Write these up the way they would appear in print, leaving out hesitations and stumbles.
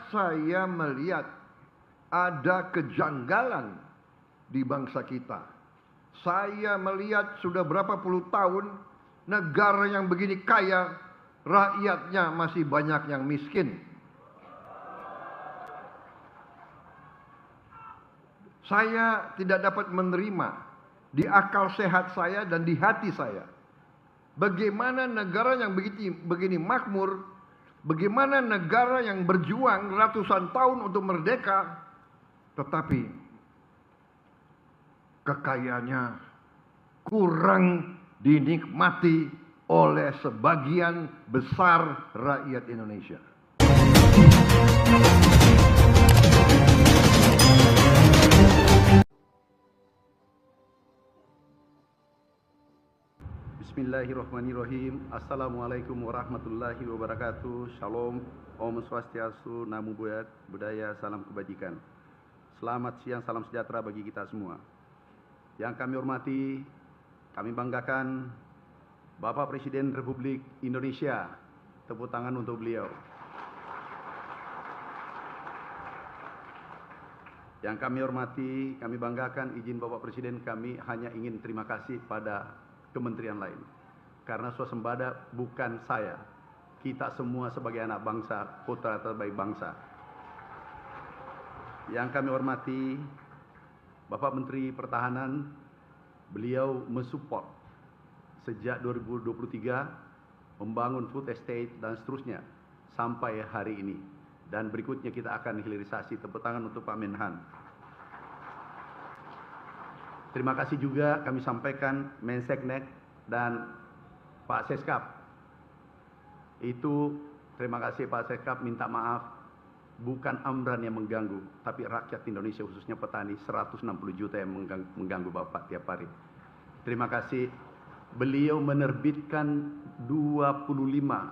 saya melihat ada kejanggalan di bangsa kita. Saya melihat sudah berapa puluh tahun negara yang begini kaya, rakyatnya masih banyak yang miskin. Saya tidak dapat menerima di akal sehat saya dan di hati saya, bagaimana negara yang begini makmur, bagaimana negara yang berjuang ratusan tahun untuk merdeka, tetapi kekayaannya kurang dinikmati oleh sebagian besar rakyat Indonesia. Bismillahirrahmanirrahim. Assalamualaikum warahmatullahi wabarakatuh. Shalom, Om Swastiastu, Namo Buddhaya, salam kebajikan. Selamat siang, salam sejahtera bagi kita semua. Yang kami hormati, kami banggakan Bapak Presiden Republik Indonesia. Tepuk tangan untuk beliau. Yang kami hormati, kami banggakan, izin Bapak Presiden, kami hanya ingin terima kasih pada kementerian lain. Karena swasembada bukan saya. Kita semua sebagai anak bangsa, putra terbaik bangsa. Yang kami hormati Bapak Menteri Pertahanan, beliau mensupport sejak 2023 membangun food estate dan seterusnya sampai hari ini. Dan berikutnya kita akan hilirisasi. Tepuk tangan untuk Pak Menhan. Terima kasih juga kami sampaikan Menseknek dan Pak Seskap. Itu terima kasih Pak Seskap, minta maaf, bukan Amran yang mengganggu, tapi rakyat Indonesia khususnya petani 160 juta yang mengganggu Bapak tiap hari. Terima kasih. Beliau menerbitkan 25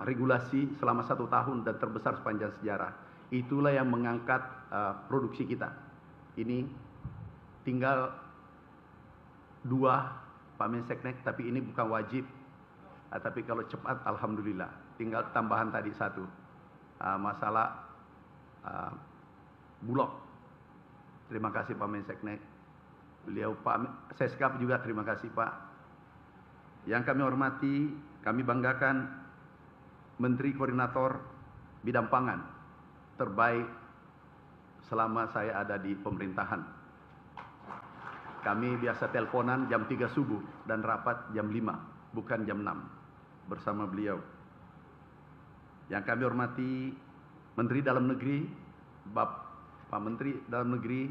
regulasi selama 1 tahun dan terbesar sepanjang sejarah. Itulah yang mengangkat produksi kita. Ini tinggal 2 Pak Menseknek, tapi ini bukan wajib. Tapi kalau cepat alhamdulillah. Tinggal tambahan tadi 1 masalah Bulog. Terima kasih Pak Menseknek. Beliau Pak Seskap juga terima kasih Pak. Yang kami hormati, kami banggakan Menteri Koordinator Bidang Pangan terbaik selama saya ada di pemerintahan. Kami biasa teleponan jam 3 subuh dan rapat jam 5, bukan jam 6 bersama beliau. Yang kami hormati Menteri Dalam Negeri, Pak Menteri Dalam Negeri,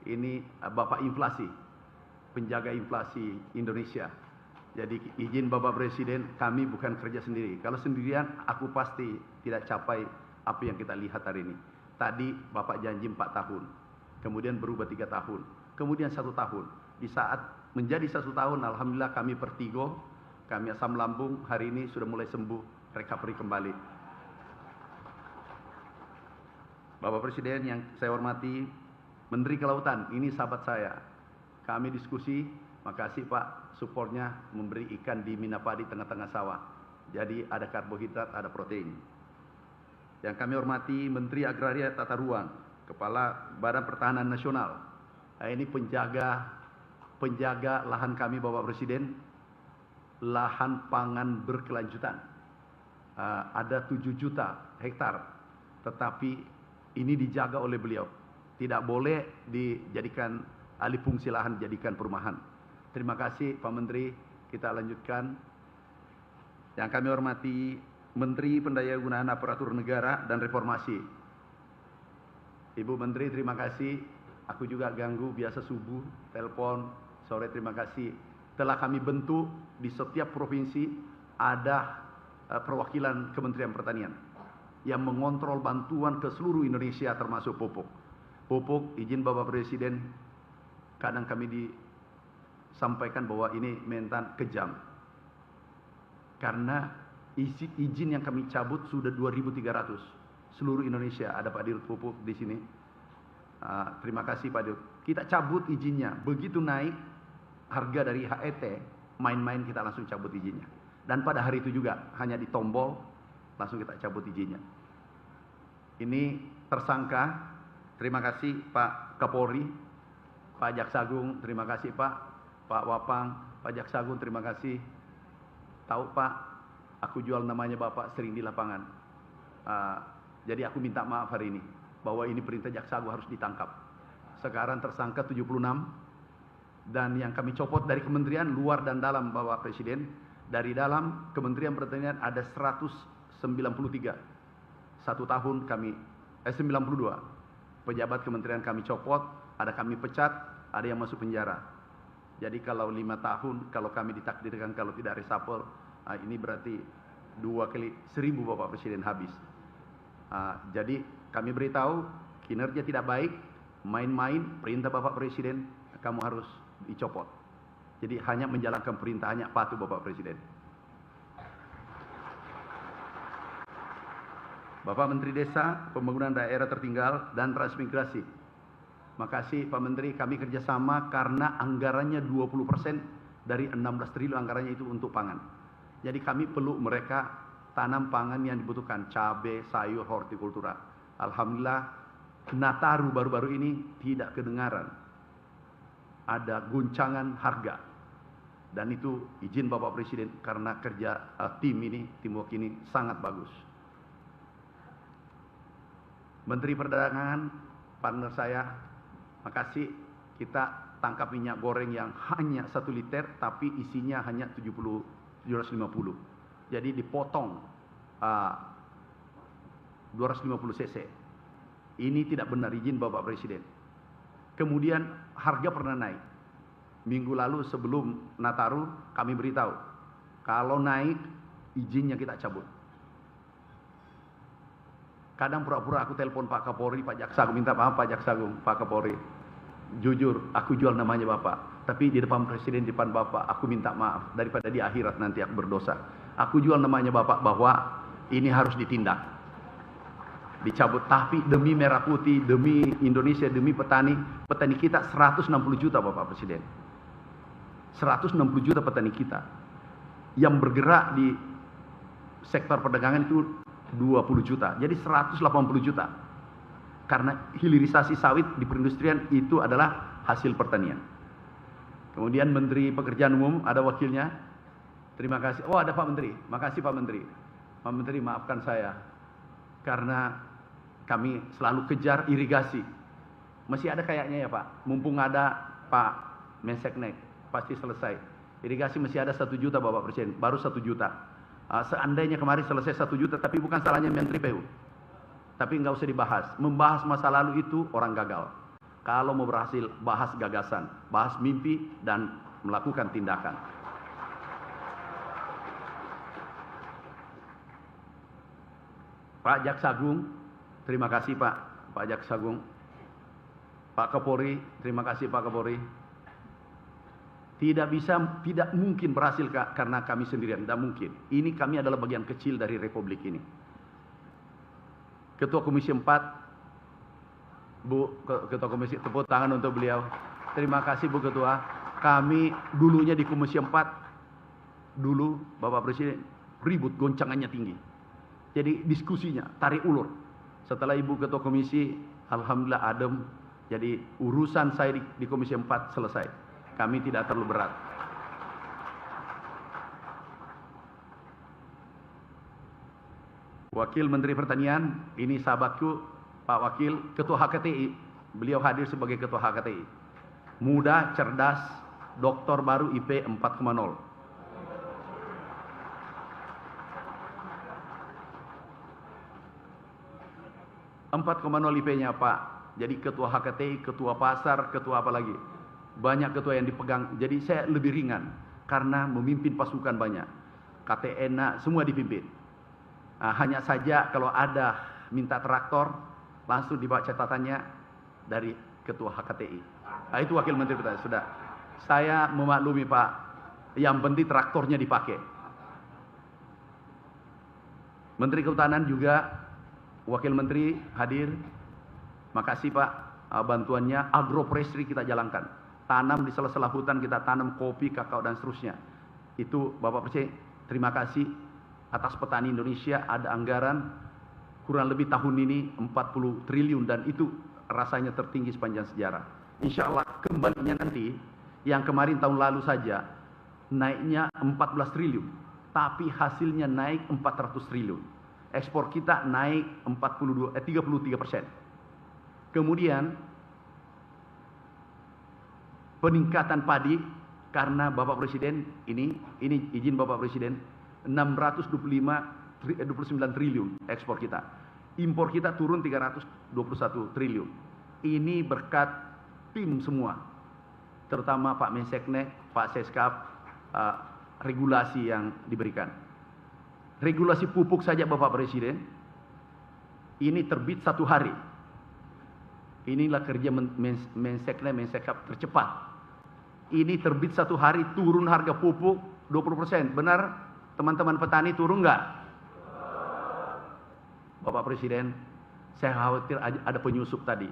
ini Bapak Inflasi, penjaga inflasi Indonesia. Jadi izin Bapak Presiden, kami bukan kerja sendiri. Kalau sendirian aku pasti tidak capai apa yang kita lihat hari ini. Tadi Bapak janji 4 tahun, kemudian berubah 3 tahun. Kemudian 1 tahun. Di saat menjadi 1 tahun, alhamdulillah kami pertigo, kami asam lambung, hari ini sudah mulai sembuh, recovery kembali. Bapak Presiden yang saya hormati, Menteri Kelautan, ini sahabat saya. Kami diskusi, makasih Pak, supportnya memberi ikan di Minapadi tengah-tengah sawah. Jadi ada karbohidrat, ada protein. Yang kami hormati, Menteri Agraria Tata Ruang, Kepala Badan Pertahanan Nasional. Ini penjaga lahan kami Bapak Presiden, lahan pangan berkelanjutan. Ada 7 juta hektar, tetapi ini dijaga oleh beliau. Tidak boleh dijadikan alih fungsi lahan, dijadikan perumahan. Terima kasih Pak Menteri, kita lanjutkan. Yang kami hormati Menteri Pendayagunaan Aparatur Negara dan Reformasi. Ibu Menteri terima kasih. Aku juga ganggu biasa subuh, telepon, sore terima kasih. Telah kami bentuk di setiap provinsi ada perwakilan Kementerian Pertanian yang mengontrol bantuan ke seluruh Indonesia termasuk pupuk. Pupuk, izin Bapak Presiden, kadang kami disampaikan bahwa ini mentan kejam. Karena izin yang kami cabut sudah 2.300. Seluruh Indonesia, ada Pak Dirut Pupuk di sini. Terima kasih Pak Dirut. Kita cabut izinnya. Begitu naik harga dari HET, main-main kita langsung cabut izinnya. Dan pada hari itu juga hanya di tombol langsung kita cabut izinnya. Ini tersangka, terima kasih Pak Kapolri, Pak Jaksagung, terima kasih Pak Wapang, Pak Jaksagung, terima kasih. Tahu Pak, aku jual namanya Bapak sering di lapangan. Jadi aku minta maaf hari ini, bahwa ini perintah Jaksagung harus ditangkap. Sekarang tersangka 76, dan yang kami copot dari kementerian luar dan dalam Bapak Presiden. Dari dalam Kementerian Pertanian ada 193. 1 tahun kami, 92. Pejabat kementerian kami copot, ada kami pecat, ada yang masuk penjara. Jadi kalau 5 tahun, kalau kami ditakdirkan kalau tidak reshuffle, ini berarti 2 kali 1000 Bapak Presiden habis. Jadi kami beritahu, kinerja tidak baik, main-main, perintah Bapak Presiden, kamu harus dicopot. Jadi hanya menjalankan perintah, hanya patuh Bapak Presiden. Bapak Menteri Desa, Pembangunan Daerah Tertinggal, dan Transmigrasi. Makasih Pak Menteri, kami kerjasama karena anggarannya 20% dari 16 triliun anggarannya itu untuk pangan. Jadi kami perlu mereka tanam pangan yang dibutuhkan, cabai, sayur, hortikultura. Alhamdulillah, Nataru baru-baru ini tidak kedengaran ada guncangan harga, dan itu izin Bapak Presiden karena kerja tim ini, teamwork ini sangat bagus. Menteri Perdagangan, partner saya, makasih, kita tangkap minyak goreng yang hanya 1 liter tapi isinya hanya 750, jadi dipotong 250 cc. Ini tidak benar, izin Bapak Presiden. Kemudian harga pernah naik. Minggu lalu sebelum Nataru kami beritahu, kalau naik izinnya kita cabut. Kadang pura-pura aku telepon Pak Kapolri, Pak Jaksagung, minta maaf Pak Jaksagung, Pak Kapolri. Jujur, aku jual namanya Bapak. Tapi di depan Presiden, di depan Bapak, aku minta maaf. Daripada di akhirat nanti aku berdosa. Aku jual namanya Bapak bahwa ini harus ditindak. Dicabut, tapi demi Merah Putih, demi Indonesia, demi petani kita 160 juta Bapak Presiden. 160 juta petani kita yang bergerak di sektor perdagangan itu 20 juta, jadi 180 juta. Karena hilirisasi sawit di perindustrian itu adalah hasil pertanian. Kemudian Menteri Pekerjaan Umum, ada wakilnya. Terima kasih. Oh, ada Pak Menteri. Makasih Pak Menteri. Pak Menteri, maafkan saya karena kami selalu kejar irigasi. Masih ada kayaknya ya Pak, mumpung ada Pak Menseknek, pasti selesai. Irigasi masih ada 1 juta Bapak Presiden, baru 1 juta. Seandainya kemarin selesai 1 juta, tapi bukan salahnya Menteri PU. Tapi nggak usah dibahas. Membahas masa lalu itu orang gagal. Kalau mau berhasil, bahas gagasan, bahas mimpi, dan melakukan tindakan. Pak Jaksagung, terima kasih Pak Jaksagung. Pak Kapolri, terima kasih Pak Kapolri. Tidak mungkin berhasil karena kami sendirian, tidak mungkin. Ini kami adalah bagian kecil dari Republik ini. Ketua Komisi 4, Bu Ketua Komisi, tepuk tangan untuk beliau. Terima kasih Bu Ketua. Kami dulunya di Komisi 4, dulu Bapak Presiden ribut, goncangannya tinggi. Jadi diskusinya tarik ulur. Setelah Ibu Ketua Komisi, alhamdulillah adem. Jadi urusan saya di Komisi 4 selesai. Kami tidak terlalu berat. Wakil Menteri Pertanian, ini sahabatku, Pak Wakil, Ketua HKTI. Beliau hadir sebagai Ketua HKTI. Muda, cerdas, doktor baru IP 4,0. IP-nya Pak. Jadi ketua HKTI, ketua pasar, ketua apa lagi. Banyak ketua yang dipegang. Jadi saya lebih ringan. Karena memimpin pasukan banyak. KTN, semua dipimpin. Hanya saja kalau ada minta traktor, langsung dibawa catatannya dari ketua HKTI. Itu Wakil Menteri Pertanian. Sudah. Saya memaklumi Pak. Yang penting traktornya dipakai. Menteri Kehutanan juga, Wakil Menteri hadir. Makasih Pak bantuannya. Agroforestry kita jalankan. Tanam di sela-sela hutan, kita tanam kopi, kakao, dan seterusnya. Itu Bapak Presiden, terima kasih atas petani Indonesia. Ada anggaran kurang lebih tahun ini 40 triliun dan itu rasanya tertinggi sepanjang sejarah. Insya Allah kembalinya nanti yang kemarin tahun lalu saja naiknya 14 triliun, tapi hasilnya naik 400 triliun. Ekspor kita naik 33%. Kemudian peningkatan padi karena Bapak Presiden ini izin Bapak Presiden 29 triliun ekspor kita. Impor kita turun 321 triliun. Ini berkat tim semua, terutama Pak Menseknek, Pak Seskap, regulasi yang diberikan. Regulasi pupuk saja Bapak Presiden, ini terbit 1 hari. Inilah kerja Menseknek, Mensekap tercepat. Ini terbit 1 hari turun harga pupuk 20%. Benar teman-teman petani turun nggak? Bapak Presiden, saya khawatir ada penyusup tadi.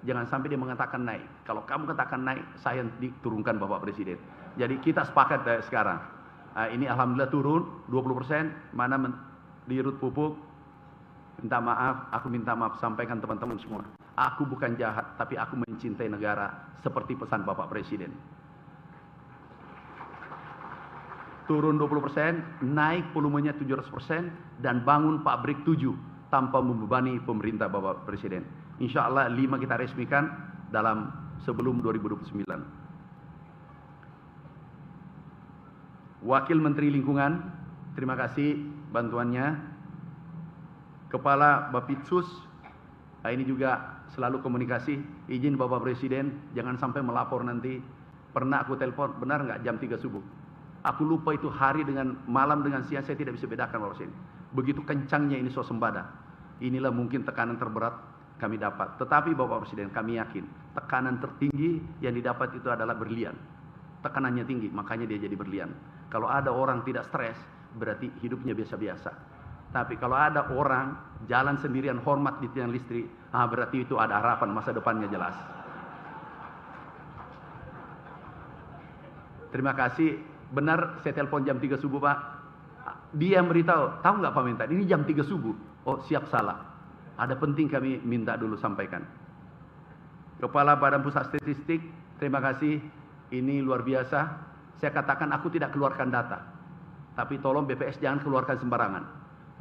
Jangan sampai dia mengatakan naik. Kalau kamu katakan naik, saya diturunkan Bapak Presiden. Jadi kita sepakat sekarang. Ini alhamdulillah turun 20%. Mana dirut pupuk? Minta maaf, aku minta maaf sampaikan teman-teman semua. Aku bukan jahat, tapi aku mencintai negara seperti pesan Bapak Presiden. Turun 20%, naik volumenya 700% dan bangun pabrik 7 tanpa membebani pemerintah Bapak Presiden. Insya Allah 5 kita resmikan dalam sebelum 2029. Wakil Menteri Lingkungan, terima kasih bantuannya. Kepala Bapitsus, ini juga selalu komunikasi. Izin Bapak Presiden, jangan sampai melapor nanti. Pernah aku telepon, benar nggak jam 3 subuh? Aku lupa itu hari dengan malam dengan siang, saya tidak bisa bedakan Bapak Presiden. Begitu kencangnya ini swasembada. Inilah mungkin tekanan terberat kami dapat. Tetapi Bapak Presiden, kami yakin tekanan tertinggi yang didapat itu adalah berlian. Tekanannya tinggi, makanya dia jadi berlian. Kalau ada orang tidak stres, berarti hidupnya biasa-biasa. Tapi kalau ada orang jalan sendirian hormat di tiang listrik, berarti itu ada harapan, masa depannya jelas. Terima kasih. Benar saya telepon jam 3 subuh Pak. Dia yang beritahu, tahu nggak Pak Mentan, ini jam 3 subuh. Oh siap, salah. Ada penting kami minta dulu sampaikan. Kepala Badan Pusat Statistik, terima kasih. Ini luar biasa. Saya katakan aku tidak keluarkan data. Tapi tolong BPS jangan keluarkan sembarangan.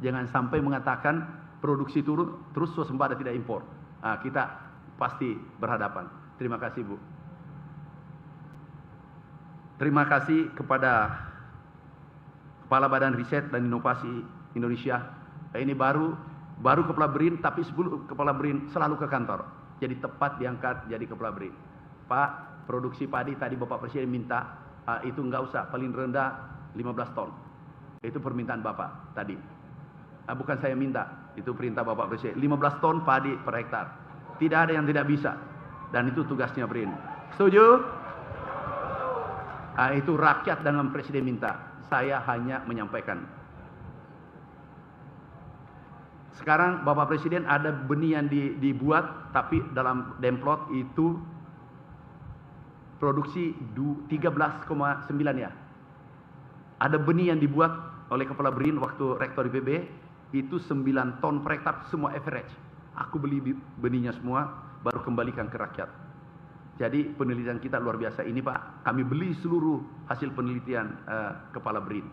Jangan sampai mengatakan produksi turun, terus swasembada tidak impor. Kita pasti berhadapan. Terima kasih Bu. Terima kasih kepada Kepala Badan Riset dan Inovasi Indonesia. Ini baru Kepala BRIN, tapi 10 Kepala BRIN selalu ke kantor. Jadi tepat diangkat jadi Kepala BRIN. Pak, produksi padi tadi Bapak Presiden minta, itu enggak usah, paling rendah 15 ton. Itu permintaan Bapak tadi. Bukan saya minta, itu perintah Bapak Presiden. 15 ton padi per hektar. Tidak ada yang tidak bisa. Dan itu tugasnya BRIN. Setuju? Itu rakyat dan Presiden minta. Saya hanya menyampaikan. Sekarang Bapak Presiden ada benih yang dibuat, tapi dalam demplot itu produksi 13,9 ya. Ada benih yang dibuat oleh Kepala BRIN waktu Rektor IPB, itu 9 ton per hektar semua average. Aku beli benihnya semua, baru kembalikan ke rakyat. Jadi penelitian kita luar biasa. Ini Pak, kami beli seluruh hasil penelitian Kepala BRIN.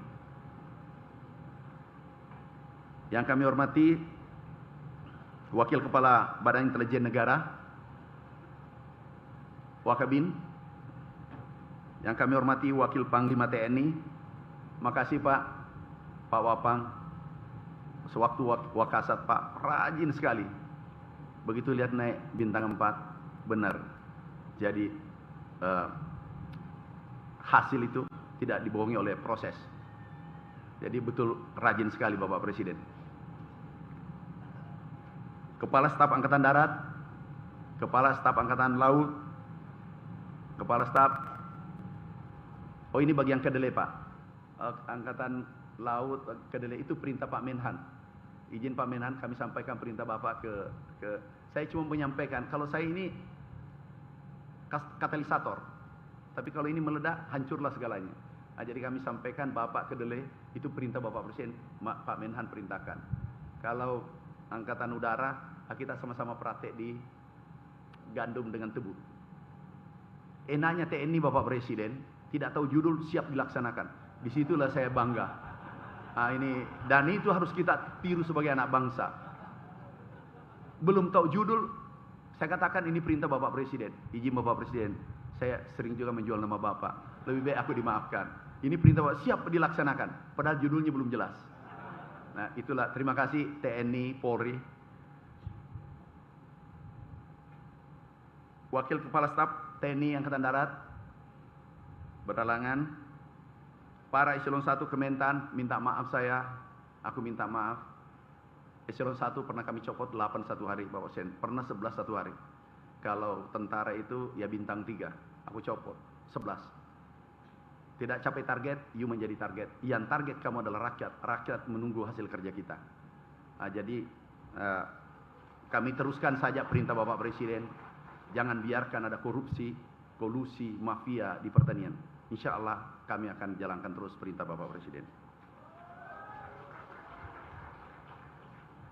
Yang kami hormati Wakil Kepala Badan Intelijen Negara, Wakabin. Yang kami hormati Wakil Panglima TNI. Makasih Pak Wapang. Sewaktu Wakasat Pak, rajin sekali. Begitu lihat naik bintang 4, benar. Jadi hasil itu tidak dibohongi oleh proses. Jadi betul rajin sekali Bapak Presiden. Kepala Staf Angkatan Darat, Kepala Staf Angkatan Laut, Kepala Staf. Oh ini bagian kedelai Pak. Angkatan Laut kedelai itu perintah Pak Menhan. Izin Pak Menhan kami sampaikan perintah Bapak ke saya cuma menyampaikan kalau saya ini katalisator. Tapi kalau ini meledak, hancurlah segalanya. Jadi kami sampaikan Bapak kedelai, itu perintah Bapak Presiden, Pak Menhan perintahkan. Kalau Angkatan Udara, kita sama-sama praktek di gandum dengan tebu. Enaknya TNI Bapak Presiden, tidak tahu judul siap dilaksanakan. Disitulah saya bangga. Dan itu harus kita tiru sebagai anak bangsa. Belum tahu judul, saya katakan ini perintah Bapak Presiden. Izin Bapak Presiden, saya sering juga menjual nama Bapak. Lebih baik aku dimaafkan. Ini perintah Bapak, siap dilaksanakan. Padahal judulnya belum jelas. Nah, itulah, terima kasih TNI, Polri. Wakil Kepala Staf TNI Angkatan Darat berhalangan. Para eselon 1 Kementan minta maaf aku minta maaf. Eselon 1 pernah kami copot 8 satu hari Bapak Sen, pernah 11 satu hari. Kalau tentara itu ya bintang 3, aku copot 11. Tidak capai target, you menjadi target. Yang target kamu adalah rakyat. Rakyat menunggu hasil kerja kita. Jadi kami teruskan saja perintah Bapak Presiden. Jangan biarkan ada korupsi, kolusi, mafia di pertanian. Insya Allah kami akan jalankan terus perintah Bapak Presiden.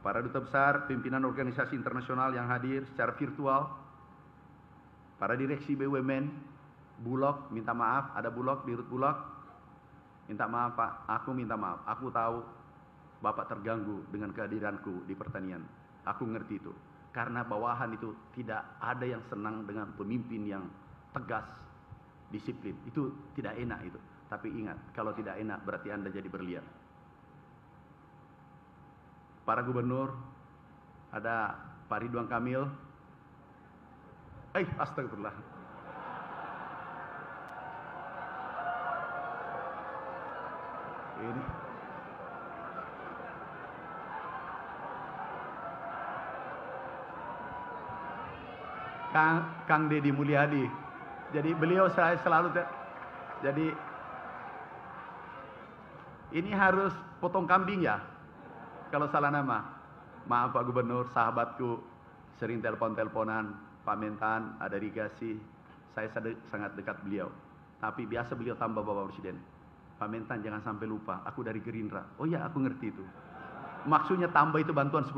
Para duta besar, pimpinan organisasi internasional yang hadir secara virtual, para direksi BUMN, Bulog, minta maaf, ada Bulog, dirut Bulog, minta maaf Pak, aku minta maaf, aku tahu Bapak terganggu dengan kehadiranku di pertanian, aku ngerti itu, karena bawahan itu tidak ada yang senang dengan pemimpin yang tegas, disiplin, itu tidak enak itu, tapi ingat, kalau tidak enak berarti Anda jadi berlian. Para gubernur, ada Pak Ridwan Kamil, astagfirullah. Ini Kang Deddy Mulyadi. Jadi beliau saya selalu jadi ini harus potong kambing ya kalau salah nama. Maaf Pak Gubernur, sahabatku, sering telepon-teleponan, Pak Mentan, ada irigasi, saya sangat dekat beliau. Tapi biasa beliau tambah Bapak Presiden. Pak Mentan jangan sampai lupa, aku dari Gerindra. Oh ya, aku ngerti itu. Maksudnya tambah itu bantuan 10%.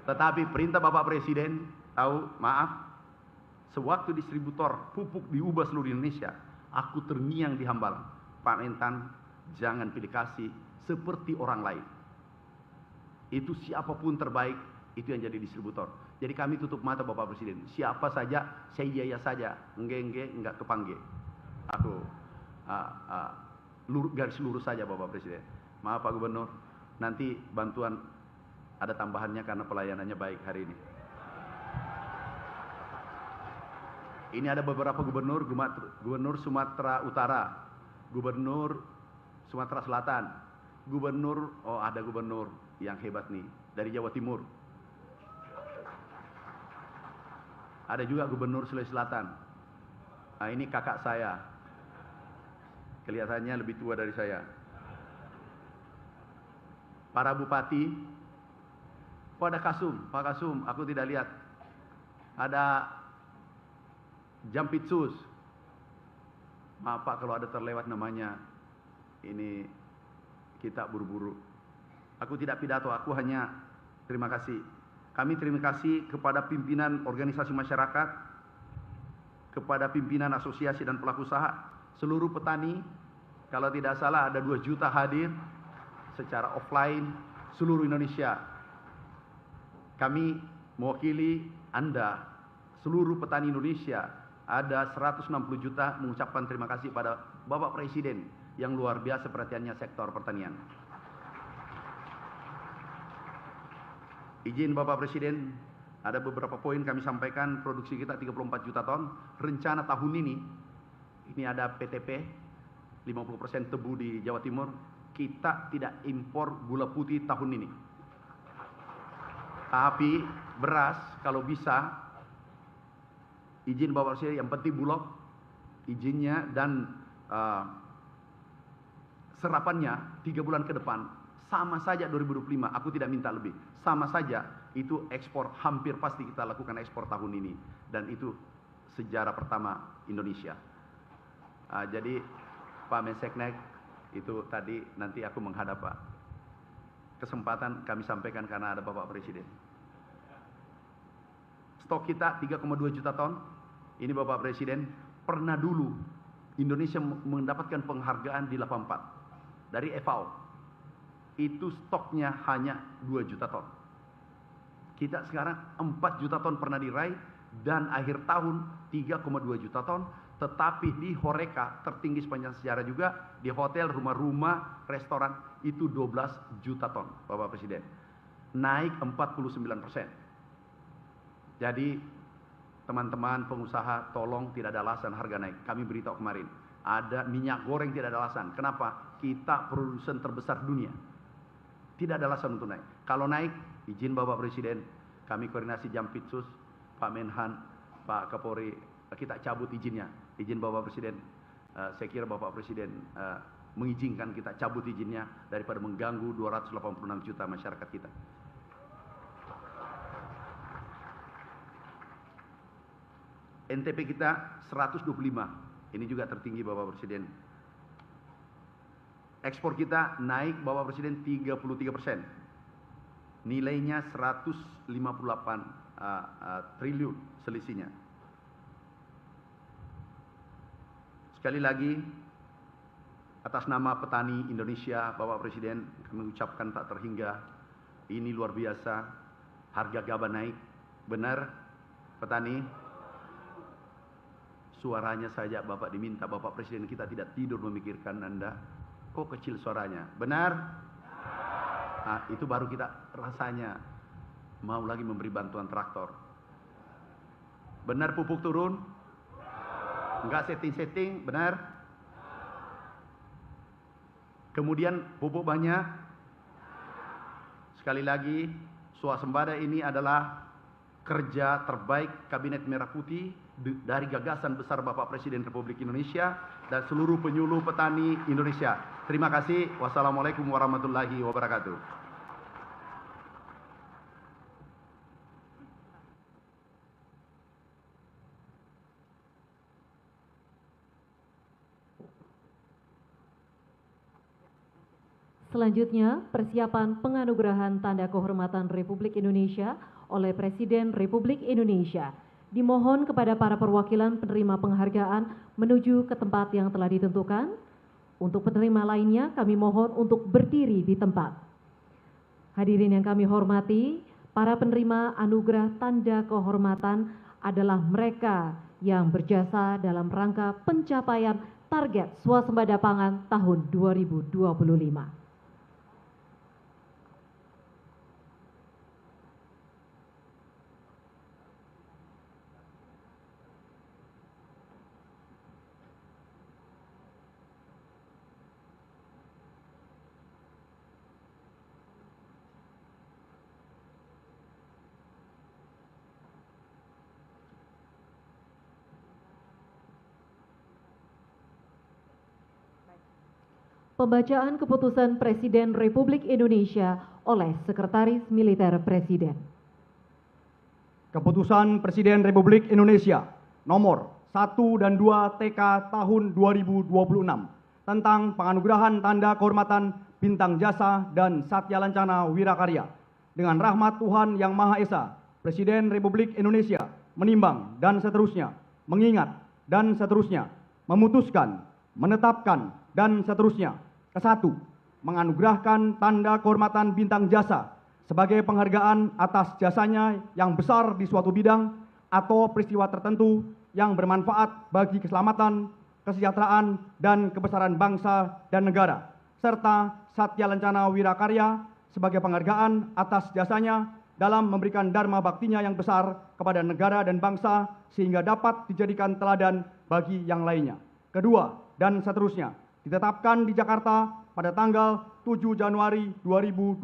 Tetapi perintah Bapak Presiden, tahu, maaf, sewaktu distributor pupuk diubah seluruh Indonesia, aku terngiang di Hambalang. Pak Mentan, jangan pilih kasih seperti orang lain. Itu siapapun terbaik, itu yang jadi distributor. Jadi kami tutup mata Bapak Presiden. Siapa saja, saya iya saja. Enggak kepanggil. Aku garis lurus saja Bapak Presiden. Maaf Pak Gubernur, nanti bantuan ada tambahannya karena pelayanannya baik hari ini. Ini ada beberapa gubernur Sumatera Utara, gubernur Sumatera Selatan, ada gubernur yang hebat nih dari Jawa Timur. Ada juga gubernur Sulawesi Selatan. Nah, ini kakak saya. Kelihatannya lebih tua dari saya. Para bupati, ada Kasum, Pak Kasum, aku tidak lihat. Ada Jampitsus. Maaf Pak kalau ada terlewat namanya. Ini kita buru-buru. Aku tidak pidato, aku hanya terima kasih. Kami terima kasih kepada pimpinan organisasi masyarakat, kepada pimpinan asosiasi dan pelaku usaha, seluruh petani, kalau tidak salah ada 2 juta hadir secara offline seluruh Indonesia. Kami mewakili Anda, seluruh petani Indonesia, ada 160 juta mengucapkan terima kasih pada Bapak Presiden yang luar biasa perhatiannya sektor pertanian. Izin Bapak Presiden, ada beberapa poin kami sampaikan, produksi kita 34 juta ton, rencana tahun ini ada PTP, 50% tebu di Jawa Timur, kita tidak impor gula putih tahun ini. Tapi beras kalau bisa, izin Bapak Presiden, yang penting Bulog, izinnya dan serapannya 3 bulan ke depan, sama saja 2025, aku tidak minta lebih, sama saja itu ekspor hampir pasti kita lakukan ekspor tahun ini, dan itu sejarah pertama Indonesia. Jadi Pak Menseknek itu tadi nanti aku menghadap Pak. Kesempatan kami sampaikan karena ada Bapak Presiden. stok kita 3,2 juta ton. Ini Bapak Presiden, pernah dulu Indonesia mendapatkan penghargaan di 84 dari FAO. Itu stoknya hanya 2 juta ton. Kita sekarang 4 juta ton pernah diraih, dan akhir tahun 3,2 juta ton. Tetapi di HoReCa tertinggi sepanjang sejarah juga, di hotel, rumah-rumah, restoran itu 12 juta ton, Bapak Presiden. Naik 49%. Jadi teman-teman pengusaha, tolong, tidak ada alasan harga naik. Kami beritahu kemarin, ada minyak goreng tidak ada alasan. Kenapa? Kita produsen terbesar dunia. Tidak ada alasan untuk naik. Kalau naik, izin Bapak Presiden, kami koordinasi Jampitsus, Pak Menhan, Pak Kapolri, kita cabut izinnya. Izin Bapak Presiden, saya kira Bapak Presiden mengizinkan kita cabut izinnya daripada mengganggu 286 juta masyarakat kita. NTP kita 125, ini juga tertinggi Bapak Presiden. Ekspor kita naik Bapak Presiden 33%. Nilainya 158 triliun selisihnya. Sekali lagi, atas nama petani Indonesia, Bapak Presiden, kami ucapkan tak terhingga. Ini luar biasa, harga gabah naik. Benar, petani? Suaranya saja Bapak diminta, Bapak Presiden kita tidak tidur memikirkan Anda. Kok kecil suaranya? Benar? Nah, itu baru kita rasanya mau lagi memberi bantuan traktor. Benar pupuk turun? Enggak setting-setting, benar? Kemudian pupuk banyak? Sekali lagi, swasembada ini adalah kerja terbaik Kabinet Merah Putih dari gagasan besar Bapak Presiden Republik Indonesia dan seluruh penyuluh petani Indonesia. Terima kasih. Wassalamualaikum warahmatullahi wabarakatuh. Selanjutnya, persiapan penganugerahan Tanda Kehormatan Republik Indonesia oleh Presiden Republik Indonesia. Dimohon kepada para perwakilan penerima penghargaan menuju ke tempat yang telah ditentukan. Untuk penerima lainnya, kami mohon untuk berdiri di tempat. Hadirin yang kami hormati, para penerima anugerah Tanda Kehormatan adalah mereka yang berjasa dalam rangka pencapaian target swasembada pangan tahun 2025. Pembacaan keputusan Presiden Republik Indonesia oleh Sekretaris Militer Presiden. Keputusan Presiden Republik Indonesia nomor 1 dan 2 TK tahun 2026 tentang penganugerahan Tanda Kehormatan Bintang Jasa dan Satya Lancana Wirakarya. Dengan rahmat Tuhan Yang Maha Esa, Presiden Republik Indonesia menimbang dan seterusnya, mengingat dan seterusnya, memutuskan, menetapkan dan seterusnya. Kesatu, menganugerahkan Tanda Kehormatan Bintang Jasa sebagai penghargaan atas jasanya yang besar di suatu bidang atau peristiwa tertentu yang bermanfaat bagi keselamatan, kesejahteraan, dan kebesaran bangsa dan negara, serta Satya Lancana Wirakarya sebagai penghargaan atas jasanya dalam memberikan dharma baktinya yang besar kepada negara dan bangsa sehingga dapat dijadikan teladan bagi yang lainnya. Kedua, dan seterusnya, ditetapkan di Jakarta pada tanggal 7 Januari 2026.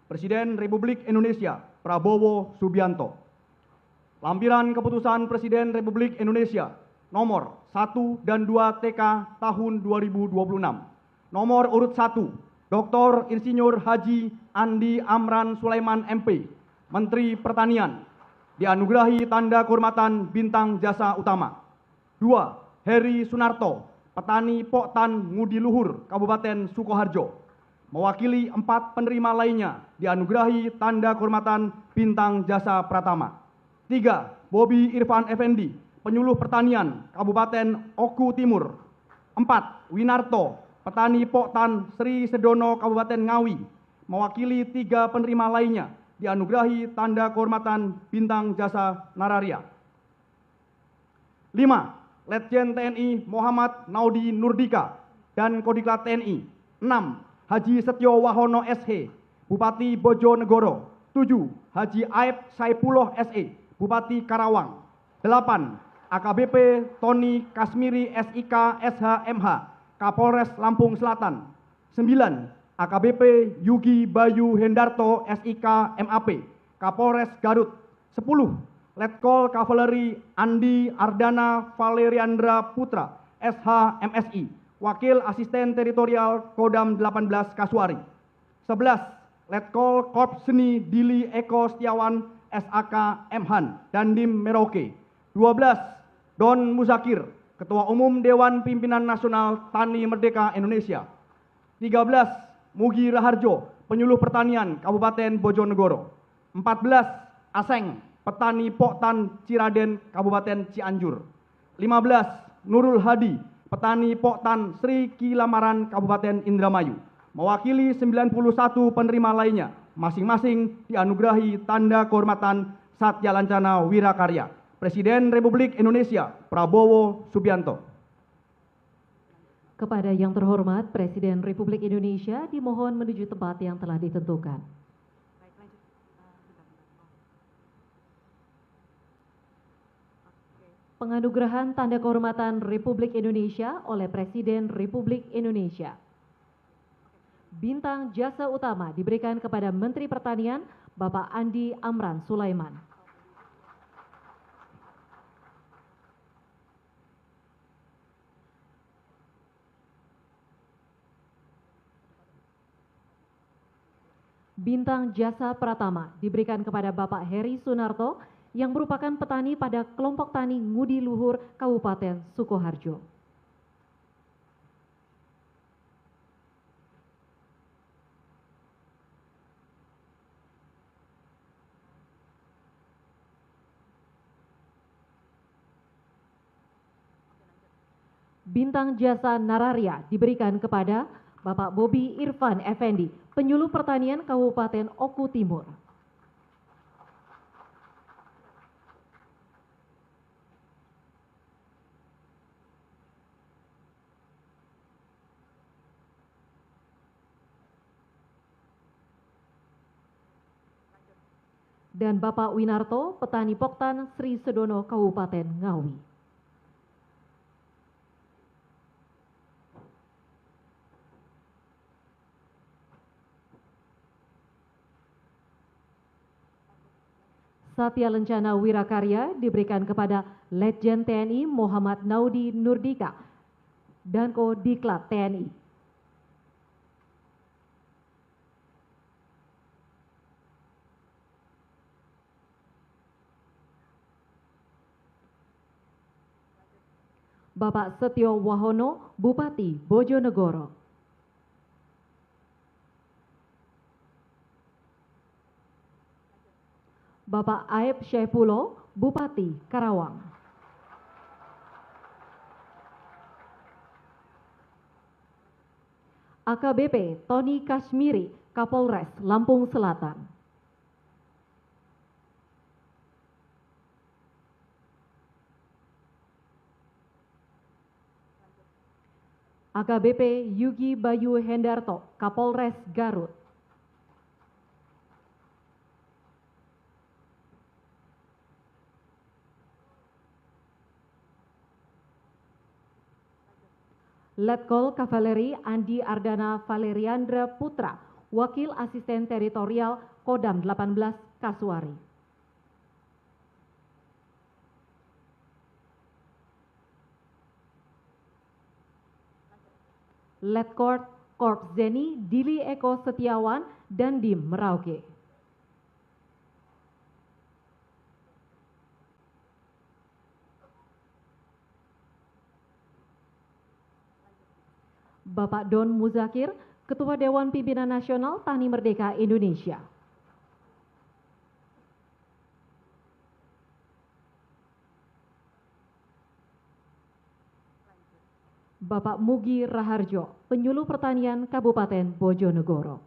Presiden Republik Indonesia Prabowo Subianto. Lampiran Keputusan Presiden Republik Indonesia nomor 1 dan 2 TK tahun 2026. Nomor urut 1, Dr. Insinyur Haji Andi Amran Sulaiman MP, Menteri Pertanian, dianugerahi Tanda Kehormatan Bintang Jasa Utama. 2, Heri Sunarto, Petani Poktan Ngudi Luhur, Kabupaten Sukoharjo. Mewakili 4 penerima lainnya dianugerahi Tanda Kehormatan Bintang Jasa Pratama. 3. Bobi Irfan Effendi, Penyuluh Pertanian, Kabupaten Oku Timur. 4. Winarto, Petani Poktan Sri Sedono, Kabupaten Ngawi, mewakili 3 penerima lainnya dianugerahi Tanda Kehormatan Bintang Jasa Nararia. 5. Letjen TNI Muhammad Naudi Nurdika dan Kodiklat TNI. 6. Haji Setyo Wahono SH, Bupati Bojonegoro. 7. Haji Aib Saipullah SE, Bupati Karawang. 8. AKBP Tony Kasmiri SIK SHMH, Kapolres Lampung Selatan. 9. AKBP Yugi Bayu Hendarto SIK MAP, Kapolres Garut. 10. Letkol Kavaleri Andi Ardana Valeriandra Putra SH MSI, Wakil Asisten Teritorial Kodam 18 Kasuari. 11. Letkol Korps Seni Dili Eko Setiawan SAK Mhan Dandim Merauke. 12. Don Muzakir, Ketua Umum Dewan Pimpinan Nasional Tani Merdeka Indonesia. 13. Mugi Raharjo, Penyuluh Pertanian Kabupaten Bojonegoro. 14. Aseng, Petani Poktan Ciraden Kabupaten Cianjur. 15. Nurul Hadi, Petani Poktan Sri Kilamaran Kabupaten Indramayu, mewakili 91 penerima lainnya, masing-masing dianugerahi Tanda Kehormatan Satya Lancana Wirakarya. Presiden Republik Indonesia Prabowo Subianto. Kepada yang terhormat Presiden Republik Indonesia dimohon menuju tempat yang telah ditentukan. Penganugerahan Tanda Kehormatan Republik Indonesia oleh Presiden Republik Indonesia. Bintang Jasa Utama diberikan kepada Menteri Pertanian Bapak Andi Amran Sulaiman. Bintang Jasa Pratama diberikan kepada Bapak Heri Sunarto yang merupakan petani pada kelompok tani Ngudi Luhur Kabupaten Sukoharjo. Bintang Jasa Nararia diberikan kepada Bapak Bobi Irfan Effendi, Penyuluh Pertanian Kabupaten Oku Timur. Dan Bapak Winarto, Petani Poktan Sri Sedono Kabupaten Ngawi. Satya Lancana Wirakarya diberikan kepada Letjen TNI Muhammad Naudi Nurdika dan Kodiklat TNI. Bapak Setyo Wahono, Bupati Bojonegoro. Bapak Aib Saipullah, Bupati Karawang. AKBP Tony Kasmiri, Kapolres Lampung Selatan. AKBP Yugi Bayu Hendarto, Kapolres Garut. Letkol Kavaleri Andi Ardana Valeriandra Putra, Wakil Asisten Teritorial Kodam 18 Kasuari. Letkol Korps Zeni Dili Eko Setiawan Dandim Merauke. Bapak Don Muzakir, Ketua Dewan Pimpinan Nasional Tani Merdeka Indonesia. Bapak Mugi Raharjo, Penyuluh Pertanian Kabupaten Bojonegoro.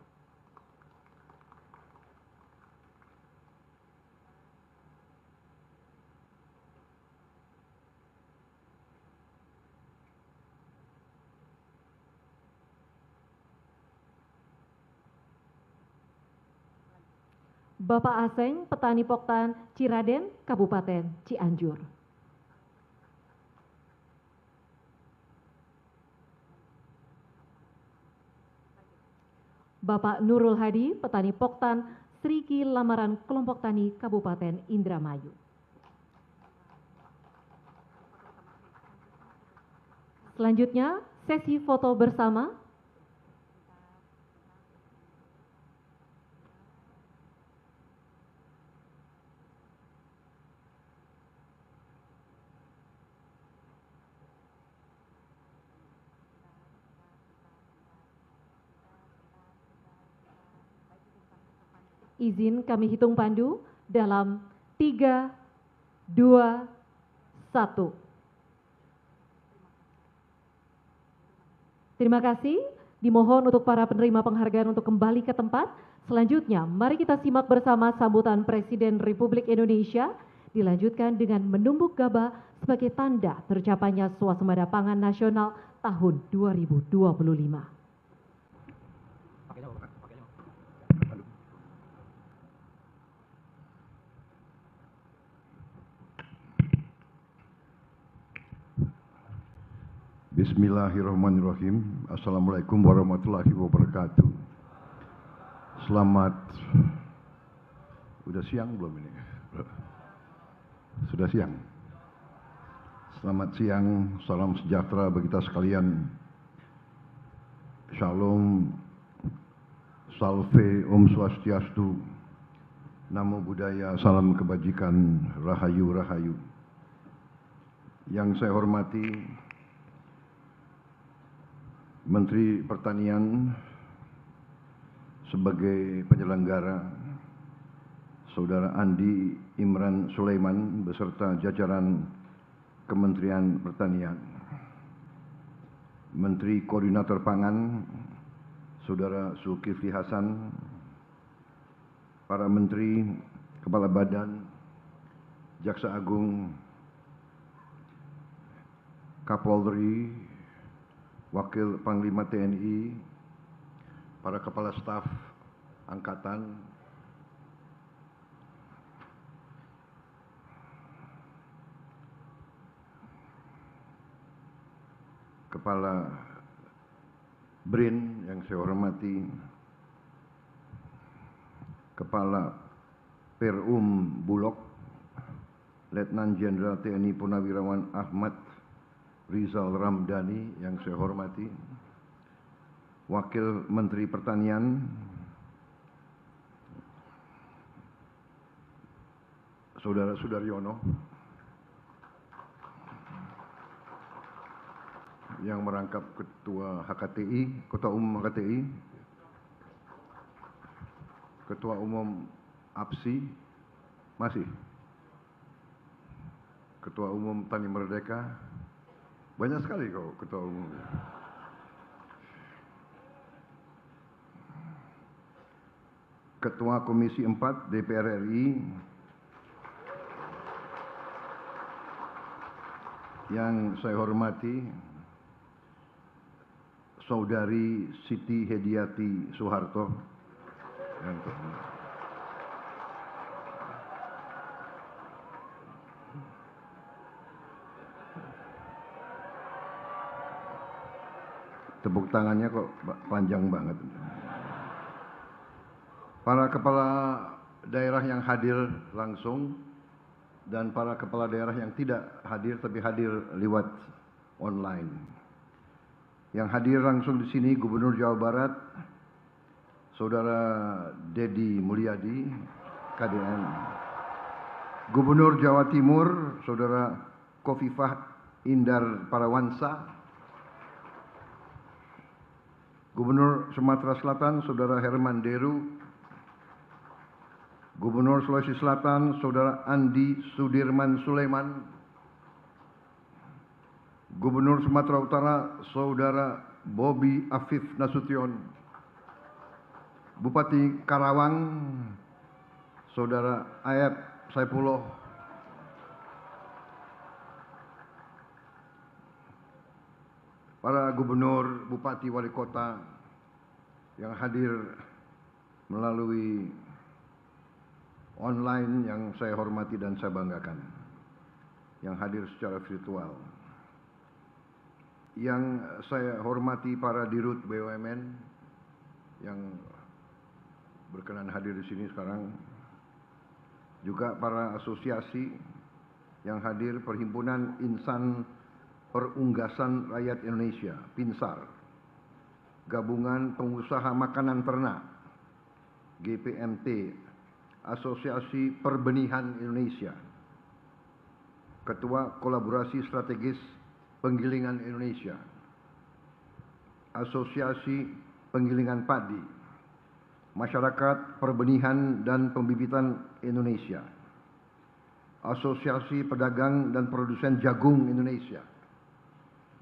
Bapak Aseng, Petani Poktan Ciraden, Kabupaten Cianjur. Bapak Nurul Hadi, Petani Poktan Sriki Lamaran Kelompok Tani Kabupaten Indramayu. Selanjutnya, sesi foto bersama. Izin kami hitung pandu dalam 3, 2, 1. Terima kasih. Dimohon untuk para penerima penghargaan untuk kembali ke tempat. Selanjutnya, mari kita simak bersama sambutan Presiden Republik Indonesia dilanjutkan dengan menumbuk gabah sebagai tanda tercapainya swasembada pangan nasional tahun 2025. Bismillahirrahmanirrahim. Assalamualaikum warahmatullahi wabarakatuh. Selamat, udah siang belum ini? Sudah siang. Selamat siang, salam sejahtera bagi kita sekalian. Shalom, salve, om swastiastu, namo buddhaya, salam kebajikan, rahayu rahayu. Yang saya hormati Menteri Pertanian sebagai penyelenggara, Saudara Andi Imran Sulaiman beserta jajaran Kementerian Pertanian, Menteri Koordinator Pangan, Saudara Zulkifli Hasan, para Menteri, Kepala Badan, Jaksa Agung, Kapolri, Wakil Panglima TNI, para Kepala Staf Angkatan, Kepala BRIN yang saya hormati, Kepala Perum Bulog, Letnan Jenderal TNI Purnawirawan Ahmad Rizal Ramdhani yang saya hormati, Wakil Menteri Pertanian, Saudara Sudaryono, yang merangkap Ketua HKTI, Ketua Umum HKTI, Ketua Umum APSI, masih, Ketua Umum Tani Merdeka. Banyak sekali kok ketua umum. Ketua Komisi 4 DPR RI yang saya hormati, Saudari Siti Hediati Soeharto. Tepuk tangannya kok panjang banget. Para kepala daerah yang hadir langsung dan para kepala daerah yang tidak hadir tapi hadir lewat online. Yang hadir langsung di sini Gubernur Jawa Barat, Saudara Dedi Mulyadi, KDM. Gubernur Jawa Timur, Saudara Kofifah Indar Parawansa. Gubernur Sumatera Selatan, Saudara Herman Deru. Gubernur Sulawesi Selatan, Saudara Andi Sudirman Sulaiman. Gubernur Sumatera Utara Saudara Bobi Afif Nasution, Bupati Karawang Saudara Ayep Saipullah, para gubernur, bupati, wali kota yang hadir melalui online yang saya hormati dan saya banggakan, yang hadir secara virtual, yang saya hormati para dirut BUMN yang berkenan hadir di sini sekarang, juga para asosiasi yang hadir, Perhimpunan Insan Perunggasan Rakyat Indonesia, PINSAR, Gabungan Pengusaha Makanan Ternak, GPMT, Asosiasi Perbenihan Indonesia, Ketua Kolaborasi Strategis Penggilingan Indonesia, Asosiasi Penggilingan Padi, Masyarakat Perbenihan dan Pembibitan Indonesia, Asosiasi Pedagang dan Produsen Jagung Indonesia,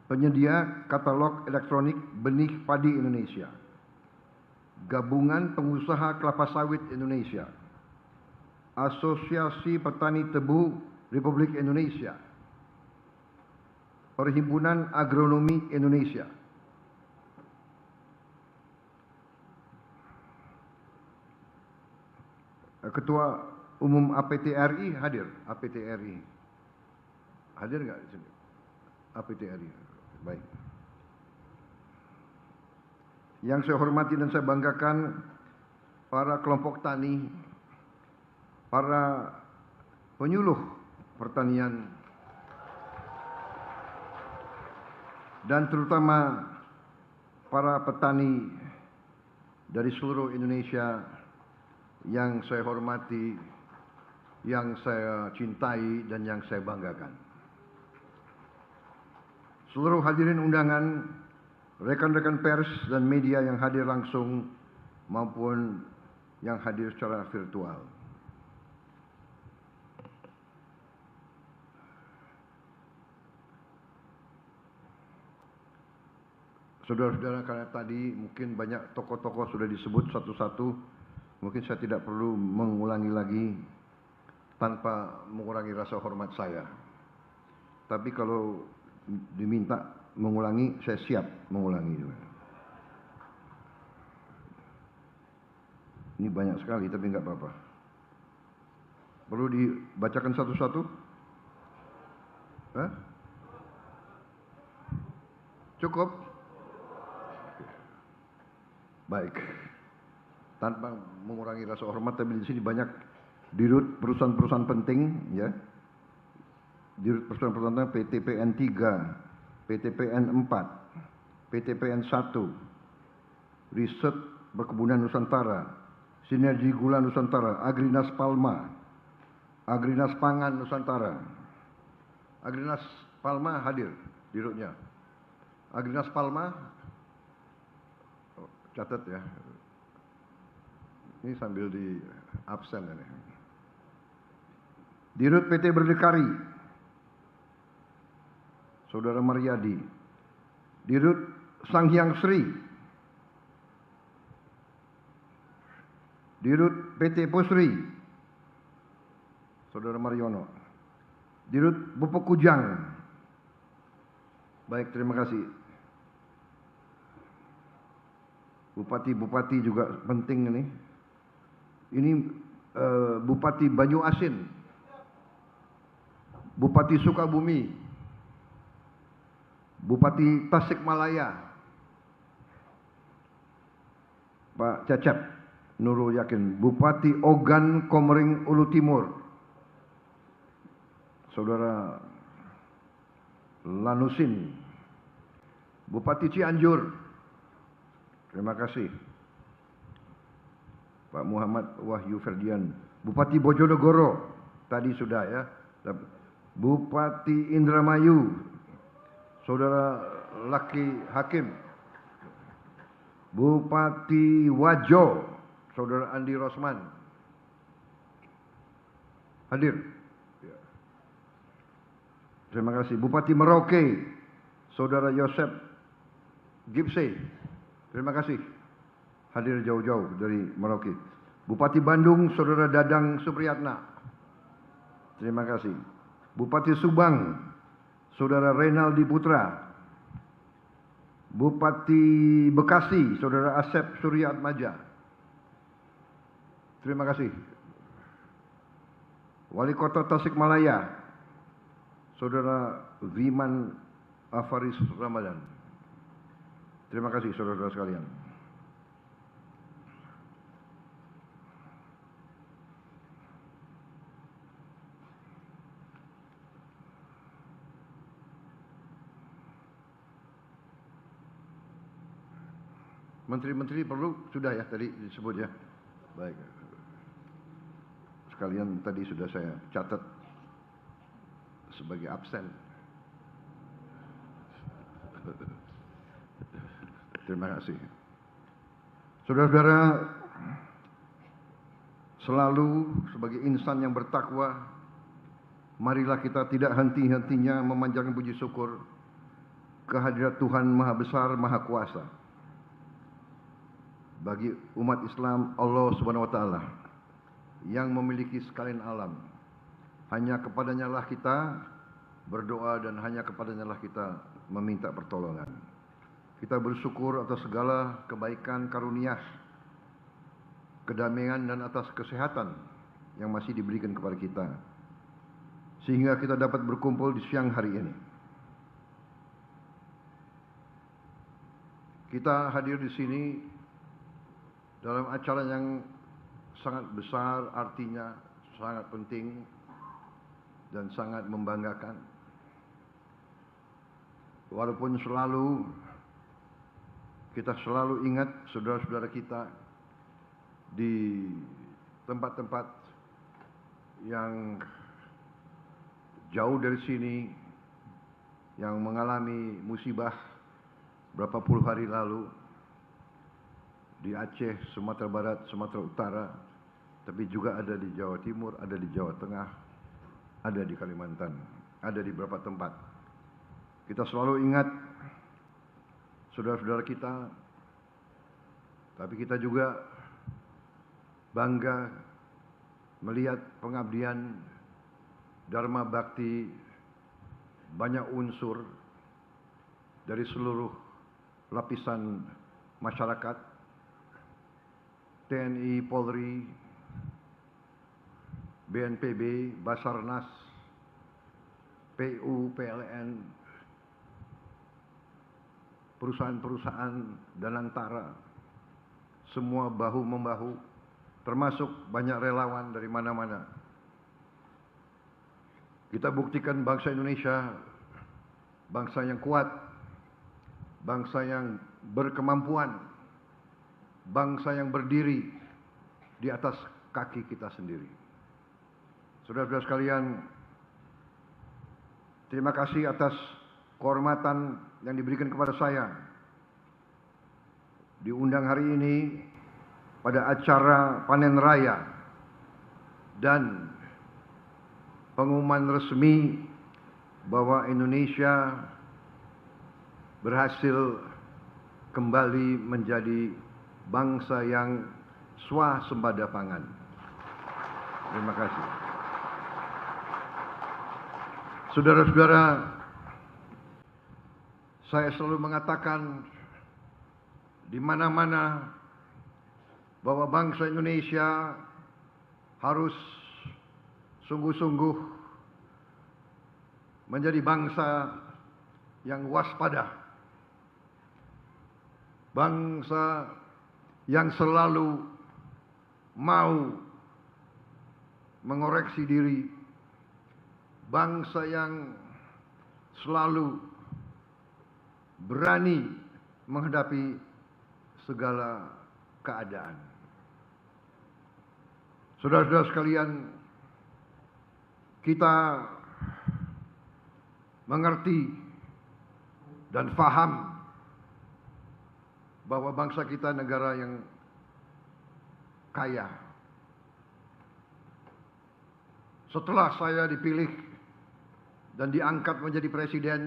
Penyedia Katalog Elektronik Benih Padi Indonesia, Gabungan Pengusaha Kelapa Sawit Indonesia, Asosiasi Petani Tebu Republik Indonesia, Perhimpunan Agronomi Indonesia, Ketua Umum APTRI hadir, APTRI hadir nggak di sini? APTRI, baik. Yang saya hormati dan saya banggakan para kelompok tani, para penyuluh pertanian, dan terutama para petani dari seluruh Indonesia yang saya hormati, yang saya cintai, dan yang saya banggakan. Seluruh hadirin undangan, rekan-rekan pers dan media yang hadir langsung maupun yang hadir secara virtual. Saudara-saudara, karena tadi mungkin banyak tokoh-tokoh sudah disebut satu-satu, mungkin saya tidak perlu mengulangi lagi tanpa mengurangi rasa hormat saya. Tapi kalau diminta mengulangi, saya siap mengulangi juga. Ini banyak sekali, tapi enggak apa-apa. Perlu dibacakan satu-satu? Hah? Cukup? Baik. Tanpa mengurangi rasa hormat, tapi di sini banyak dirut perusahaan-perusahaan penting, ya. Dirut perusahaan-perusahaan PTPN 3, PTPN 4, PTPN 1, Riset Perkebunan Nusantara, Sinergi Gula Nusantara, Agrinas Palma, Agrinas Pangan Nusantara. Agrinas Palma hadir dirutnya. Agrinas Palma, catat ya. Ini sambil di absen ini. Dirut PT Berdikari, Saudara Maryadi. Dirut Sanghyang Sri, Dirut PT Pusri, Saudara Mariono. Dirut Pupuk Kujang. Baik, terima kasih. Bupati-bupati juga penting ini. Ini Bupati Banyu Asin, Bupati Sukabumi, Bupati Tasikmalaya, Pak Cecep Nurul Yakin, Bupati Ogan Komering Ulu Timur, Saudara Lanusin, Bupati Cianjur, terima kasih, Pak Muhammad Wahyu Ferdian, Bupati Bojonegoro, tadi sudah ya, Bupati Indramayu, Saudara Laki Hakim, Bupati Wajo, Saudara Andi Rosman, hadir. Terima kasih. Bupati Merauke, Saudara Yosep Gipse, terima kasih hadir jauh-jauh dari Merauke. Bupati Bandung, Saudara Dadang Supriyatna, terima kasih. Bupati Subang, Saudara Renaldi Putra. Bupati Bekasi, Saudara Asep Suryatmaja, terima kasih. Wali Kota Tasikmalaya, Saudara Viman Afaris Ramadan, terima kasih saudara-saudara sekalian. Menteri-menteri perlu sudah ya tadi disebut ya. Baik. Sekalian tadi sudah saya catat sebagai absen. Terima kasih. Saudara-saudara, selalu sebagai insan yang bertakwa, marilah kita tidak henti-hentinya memanjatkan puji syukur kehadirat Tuhan Maha Besar, Maha Kuasa. Bagi umat Islam, Allah Subhanahu wa taala yang memiliki sekalian alam, hanya kepadanya lah kita berdoa dan hanya kepadanya lah kita meminta pertolongan. Kita bersyukur atas segala kebaikan karunia, kedamaian dan atas kesehatan yang masih diberikan kepada kita, sehingga kita dapat berkumpul di siang hari ini. Kita hadir di sini dalam acara yang sangat besar, artinya sangat penting dan sangat membanggakan. Walaupun kita selalu ingat saudara-saudara kita di tempat-tempat yang jauh dari sini yang mengalami musibah berapa puluh hari lalu di Aceh, Sumatera Barat, Sumatera Utara, tapi juga ada di Jawa Timur, ada di Jawa Tengah, ada di Kalimantan, ada di beberapa tempat. Kita selalu ingat saudara-saudara kita, tapi kita juga bangga melihat pengabdian Dharma Bakti banyak unsur dari seluruh lapisan masyarakat, TNI, Polri, BNPB, Basarnas, PU, PLN, perusahaan-perusahaan dan antara, semua bahu-membahu, termasuk banyak relawan dari mana-mana. Kita buktikan bangsa Indonesia, bangsa yang kuat, bangsa yang berkemampuan, bangsa yang berdiri di atas kaki kita sendiri. Saudara-saudara sekalian, terima kasih atas kehormatan yang diberikan kepada saya diundang hari ini pada acara panen raya dan pengumuman resmi bahwa Indonesia berhasil kembali menjadi bangsa yang swasembada pangan. Terima kasih. Saudara-saudara, saya selalu mengatakan di mana-mana bahwa bangsa Indonesia harus sungguh-sungguh menjadi bangsa yang waspada, bangsa yang selalu mau mengoreksi diri, bangsa yang selalu berani menghadapi segala keadaan. Saudara-saudara sekalian, kita mengerti dan faham bahwa bangsa kita negara yang kaya. Setelah saya dipilih dan diangkat menjadi presiden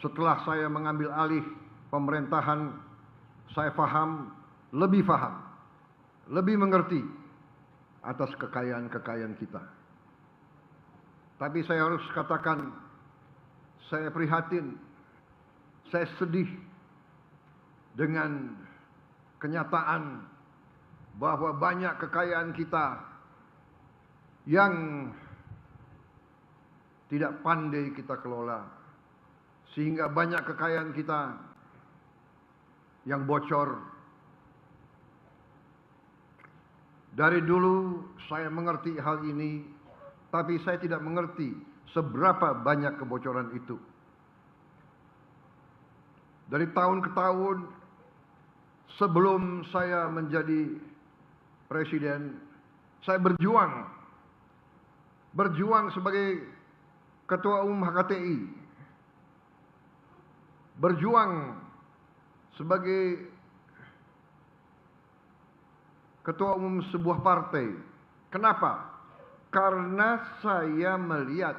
Setelah saya mengambil alih pemerintahan, saya lebih mengerti atas kekayaan-kekayaan kita. Tapi saya harus katakan, saya prihatin, saya sedih dengan kenyataan bahwa banyak kekayaan kita yang tidak pandai kita kelola, sehingga banyak kekayaan kita yang bocor. Dari dulu saya mengerti hal ini, tapi saya tidak mengerti seberapa banyak kebocoran itu. Dari tahun ke tahun sebelum saya menjadi presiden, saya berjuang sebagai ketua umum HKTI, berjuang sebagai ketua umum sebuah partai. Kenapa? Karena saya melihat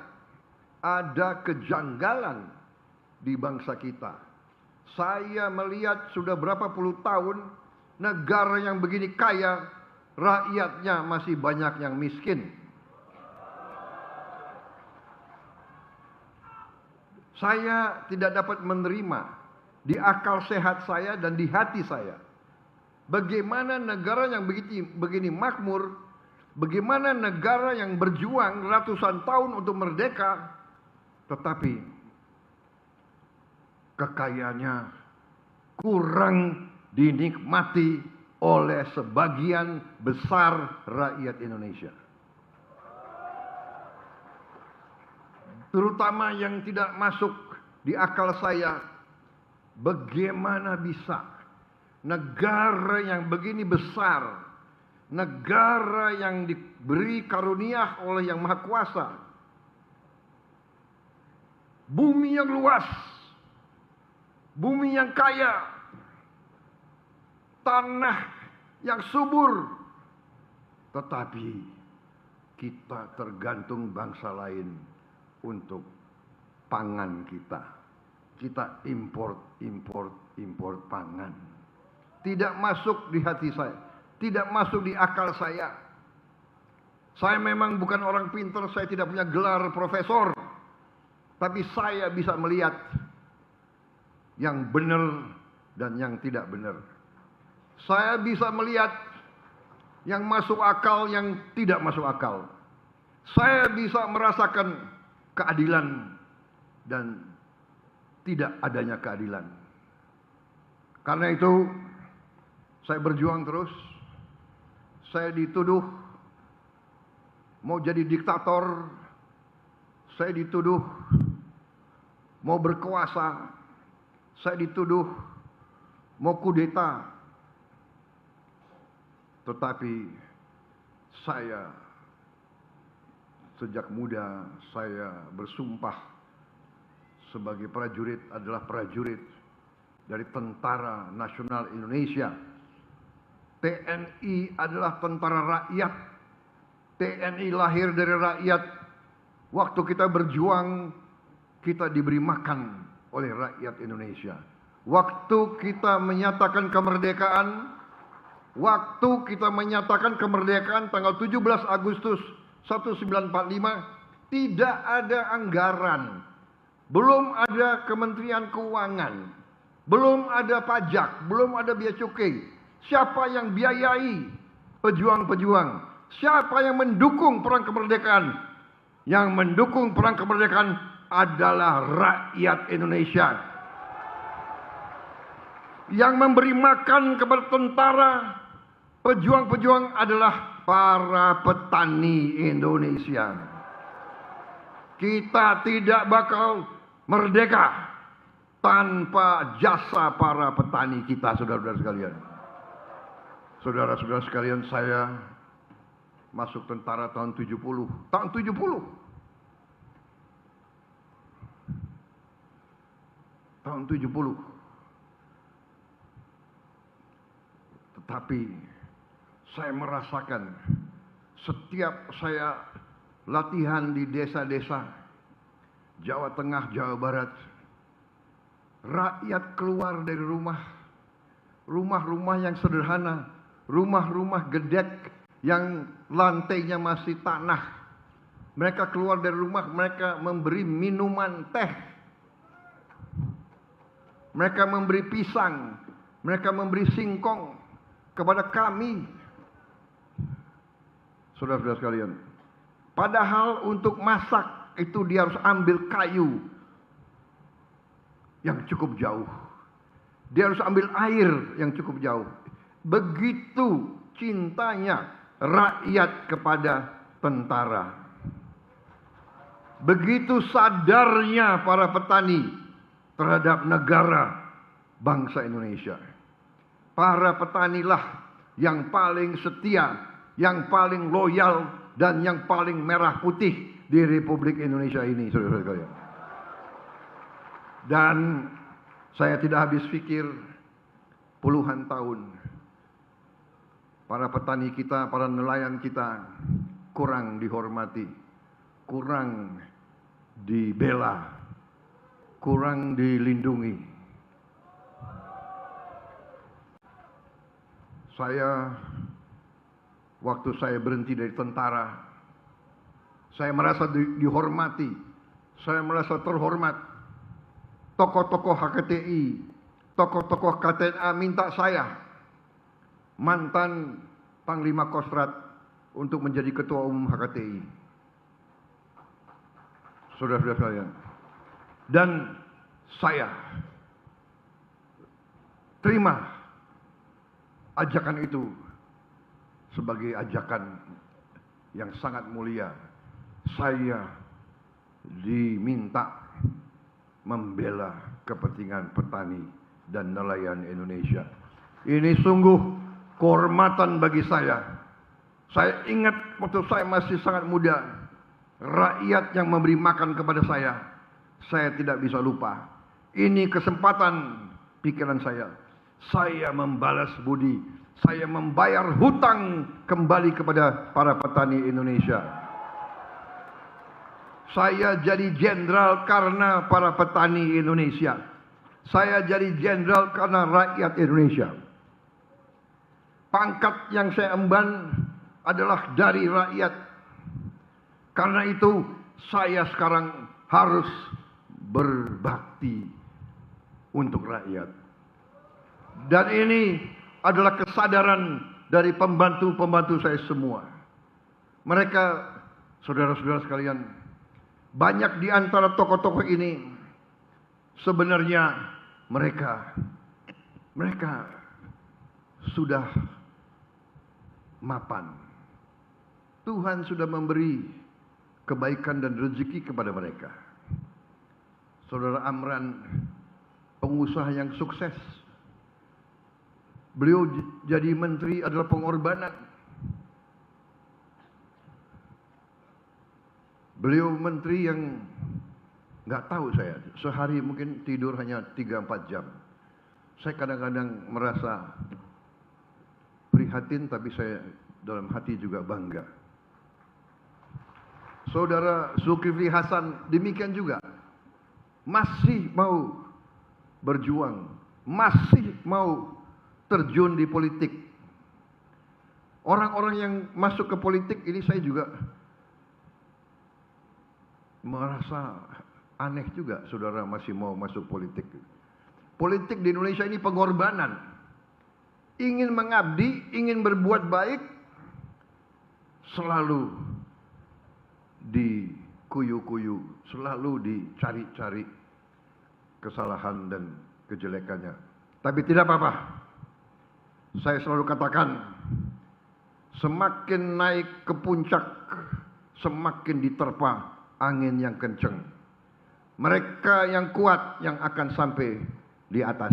ada kejanggalan di bangsa kita. Saya melihat sudah berapa puluh tahun negara yang begini kaya, rakyatnya masih banyak yang miskin. Saya tidak dapat menerima di akal sehat saya dan di hati saya, bagaimana negara yang begini makmur, bagaimana negara yang berjuang ratusan tahun untuk merdeka, tetapi kekayaannya kurang dinikmati oleh sebagian besar rakyat Indonesia. Terutama yang tidak masuk di akal saya, bagaimana bisa negara yang begini besar, negara yang diberi karunia oleh Yang Maha Kuasa, bumi yang luas, bumi yang kaya, tanah yang subur, tetapi kita tergantung bangsa lain untuk pangan kita. Kita import pangan. Tidak masuk di hati saya, tidak masuk di akal saya. Saya memang bukan orang pintar, saya tidak punya gelar profesor, tapi saya bisa melihat yang benar dan yang tidak benar. Saya bisa melihat yang masuk akal, yang tidak masuk akal. Saya bisa merasakan keadilan dan tidak adanya keadilan. Karena itu saya berjuang terus. Saya dituduh mau jadi diktator, saya dituduh mau berkuasa, saya dituduh mau kudeta. Tetapi saya sejak muda saya bersumpah sebagai prajurit adalah prajurit dari Tentara Nasional Indonesia. TNI adalah tentara rakyat. TNI lahir dari rakyat. Waktu kita berjuang, kita diberi makan oleh rakyat Indonesia. Waktu kita menyatakan kemerdekaan tanggal 17 Agustus 1945, tidak ada anggaran, belum ada Kementerian Keuangan, belum ada pajak, belum ada bea cukai. Siapa yang biayai pejuang-pejuang? Siapa yang mendukung perang kemerdekaan? Yang mendukung perang kemerdekaan adalah rakyat Indonesia. Yang memberi makan kepada tentara, pejuang-pejuang adalah para petani Indonesia. Kita tidak bakal merdeka tanpa jasa para petani kita, saudara-saudara sekalian. Saudara-saudara sekalian, saya masuk tentara tahun 70. Tahun 70. Tahun 70. Tetapi saya merasakan setiap saya latihan di desa-desa Jawa Tengah, Jawa Barat, rakyat keluar dari rumah-rumah yang sederhana, rumah-rumah gedek yang lantainya masih tanah. Mereka keluar dari rumah, mereka memberi minuman teh, mereka memberi pisang, mereka memberi singkong kepada kami, saudara-saudara sekalian. Padahal untuk masak itu dia harus ambil kayu yang cukup jauh. Dia harus ambil air yang cukup jauh. Begitu cintanya rakyat kepada tentara. Begitu sadarnya para petani terhadap negara bangsa Indonesia. Para petanilah yang paling setia, yang paling loyal, dan yang paling merah putih di Republik Indonesia ini, saudara-saudara sekalian. Dan saya tidak habis pikir, puluhan tahun para petani kita, para nelayan kita kurang dihormati, kurang dibela, kurang dilindungi. Waktu saya berhenti dari tentara, saya merasa dihormati, saya merasa terhormat. Tokoh-tokoh HKTI, tokoh-tokoh KTNA minta saya, mantan Panglima Kostrat, untuk menjadi Ketua Umum HKTI. Saudara-saudara sekalian. Dan saya terima ajakan itu sebagai ajakan yang sangat mulia. Saya diminta membela kepentingan petani dan nelayan Indonesia. Ini sungguh kehormatan bagi saya. Saya ingat waktu saya masih sangat muda, rakyat yang memberi makan kepada saya tidak bisa lupa. Ini kesempatan pikiran saya. Saya membalas budi, saya membayar hutang kembali kepada para petani Indonesia. Saya jadi jenderal karena para petani Indonesia. Saya jadi jenderal karena rakyat Indonesia. Pangkat yang saya emban adalah dari rakyat. Karena itu saya sekarang harus berbakti untuk rakyat. Dan ini adalah kesadaran dari pembantu-pembantu saya semua. Mereka, saudara-saudara sekalian, banyak di antara tokoh-tokoh ini sebenarnya mereka sudah mapan. Tuhan sudah memberi kebaikan dan rezeki kepada mereka. Saudara Amran, pengusaha yang sukses. Beliau jadi menteri adalah pengorbanan. Beliau menteri yang nggak tahu saya, sehari mungkin tidur hanya 3-4 jam. Saya kadang-kadang merasa prihatin, tapi saya dalam hati juga bangga. Saudara Zulkifli Hasan demikian juga, masih mau berjuang, masih mau terjun di politik. Orang-orang yang masuk ke politik ini saya juga merasa aneh juga, saudara masih mau masuk politik. Politik di Indonesia ini pengorbanan. Ingin mengabdi, ingin berbuat baik, selalu dikuyu-kuyu, selalu dicari-cari kesalahan dan kejelekannya. Tapi tidak apa-apa. Saya selalu katakan, semakin naik ke puncak, semakin diterpa angin yang kencang. Mereka yang kuat yang akan sampai di atas.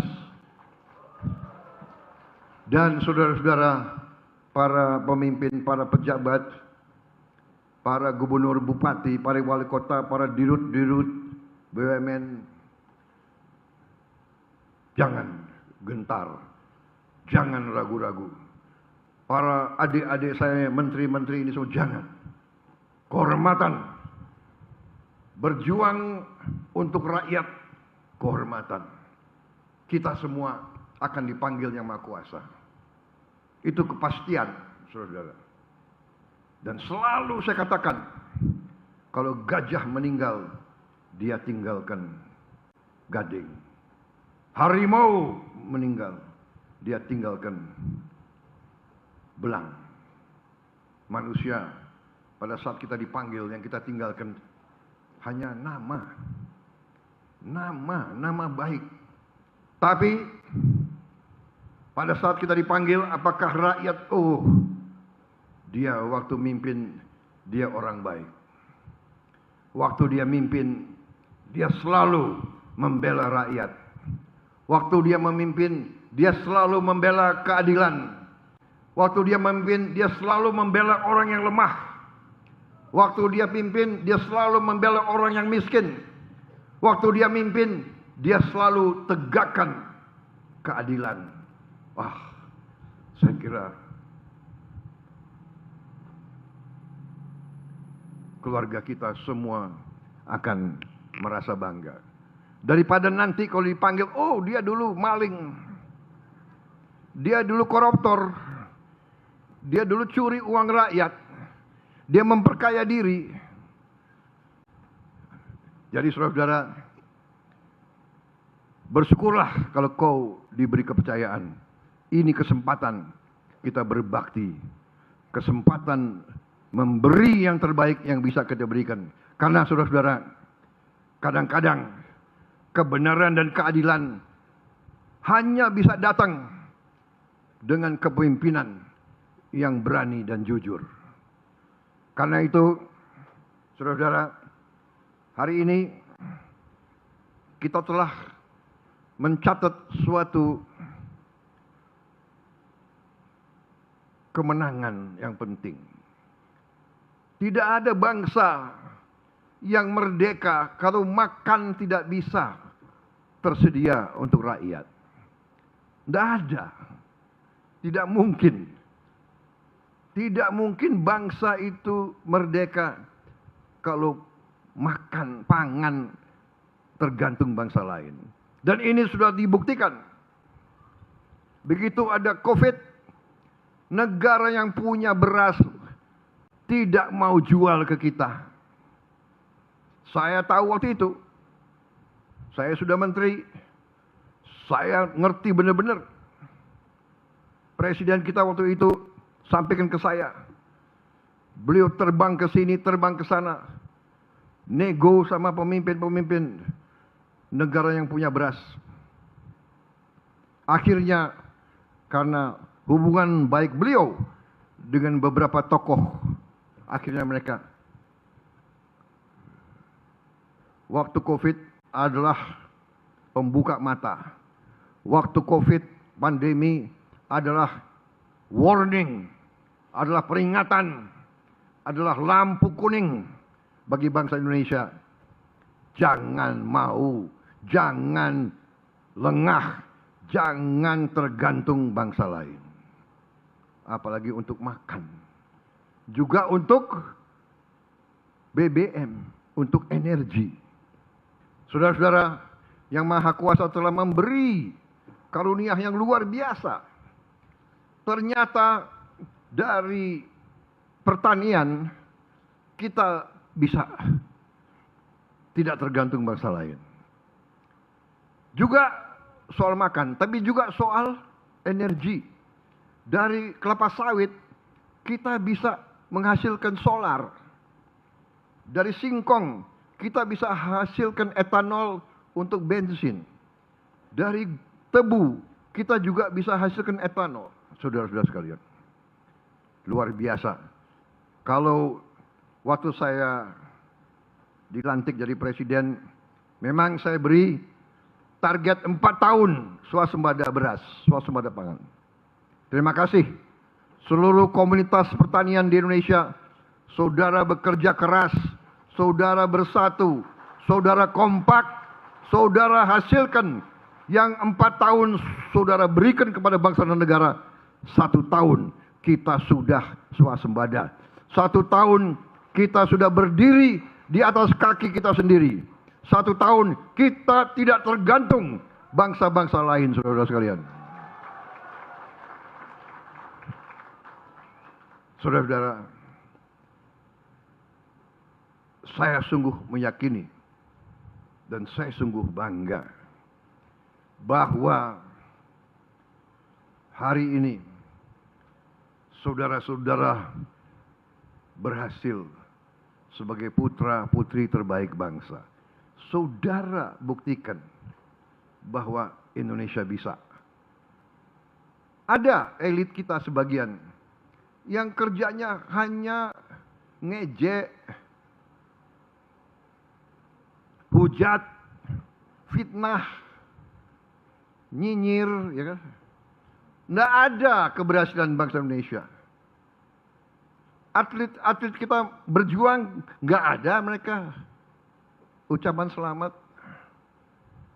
Dan saudara-saudara, para pemimpin, para pejabat, para gubernur, bupati, para wali kota, para dirut-dirut BUMN, jangan gentar, jangan ragu-ragu. Para adik-adik saya, menteri-menteri ini semua, jangan. Kehormatan. Berjuang untuk rakyat, kehormatan. kita semua akan dipanggil Yang Maha Kuasa. Itu kepastian, saudara. Dan selalu saya katakan, kalau gajah meninggal, dia tinggalkan gading. Harimau meninggal, dia tinggalkan belang. Manusia, pada saat kita dipanggil, yang kita tinggalkan hanya nama baik. Tapi pada saat kita dipanggil, apakah rakyat, dia waktu mimpin, dia orang baik. Waktu dia mimpin, dia selalu membela rakyat. Waktu dia memimpin, dia selalu membela keadilan. Waktu dia memimpin, dia selalu membela orang yang lemah. Waktu dia pimpin, dia selalu membela orang yang miskin. Waktu dia mimpin, dia selalu tegakkan keadilan. Wah, saya kira keluarga kita semua akan merasa bangga. Daripada nanti kalau dipanggil, dia dulu maling, dia dulu koruptor, dia dulu curi uang rakyat, dia memperkaya diri. Jadi saudara-saudara, bersyukurlah kalau kau diberi kepercayaan. Ini kesempatan kita berbakti, kesempatan memberi yang terbaik yang bisa kita berikan. Karena saudara-saudara, kadang-kadang kebenaran dan keadilan hanya bisa datang dengan kepemimpinan yang berani dan jujur. Karena itu, saudara-saudara, hari ini kita telah mencatat suatu kemenangan yang penting. Tidak ada bangsa yang merdeka kalau makan tidak bisa tersedia untuk rakyat. Tidak ada. Tidak mungkin. Tidak mungkin bangsa itu merdeka kalau makan, pangan tergantung bangsa lain. Dan ini sudah dibuktikan. Begitu ada COVID, negara yang punya beras tidak mau jual ke kita. Saya tahu waktu itu. Saya sudah menteri. Saya ngerti benar-benar. Presiden kita waktu itu sampaikan ke saya. Beliau terbang ke sini, terbang ke sana. Nego sama pemimpin-pemimpin negara yang punya beras. Akhirnya karena hubungan baik beliau dengan beberapa tokoh, akhirnya mereka, waktu COVID adalah pembuka mata. Waktu COVID pandemi adalah warning, adalah peringatan, adalah lampu kuning bagi bangsa Indonesia. Jangan mau, jangan lengah, jangan tergantung bangsa lain. Apalagi untuk makan. Juga untuk BBM, untuk energi. Saudara-saudara, Yang Maha Kuasa telah memberi karunia yang luar biasa. Ternyata dari pertanian kita bisa tidak tergantung bangsa lain. Juga soal makan, tapi juga soal energi. Dari kelapa sawit kita bisa menghasilkan solar. Dari singkong kita bisa hasilkan etanol untuk bensin. Dari tebu kita juga bisa hasilkan etanol. Saudara-saudara sekalian, luar biasa. Kalau waktu saya dilantik jadi presiden, memang saya beri target 4 tahun swasembada beras, swasembada pangan. Terima kasih seluruh komunitas pertanian di Indonesia. Saudara bekerja keras, saudara bersatu, saudara kompak, saudara hasilkan yang 4 tahun saudara berikan kepada bangsa dan negara. 1 tahun kita sudah swasembada. 1 tahun kita sudah berdiri di atas kaki kita sendiri. 1 tahun kita tidak tergantung bangsa-bangsa lain, saudara-saudara sekalian. Saudara-saudara, saya sungguh meyakini dan saya sungguh bangga bahwa hari ini saudara-saudara berhasil sebagai putra-putri terbaik bangsa. Saudara buktikan bahwa Indonesia bisa. Ada elit kita sebagian yang kerjanya hanya ngejek, hujat, fitnah, nyinyir, ya kan? Nggak ada keberhasilan bangsa Indonesia. Atlet-atlet kita berjuang, nggak ada mereka ucapan selamat,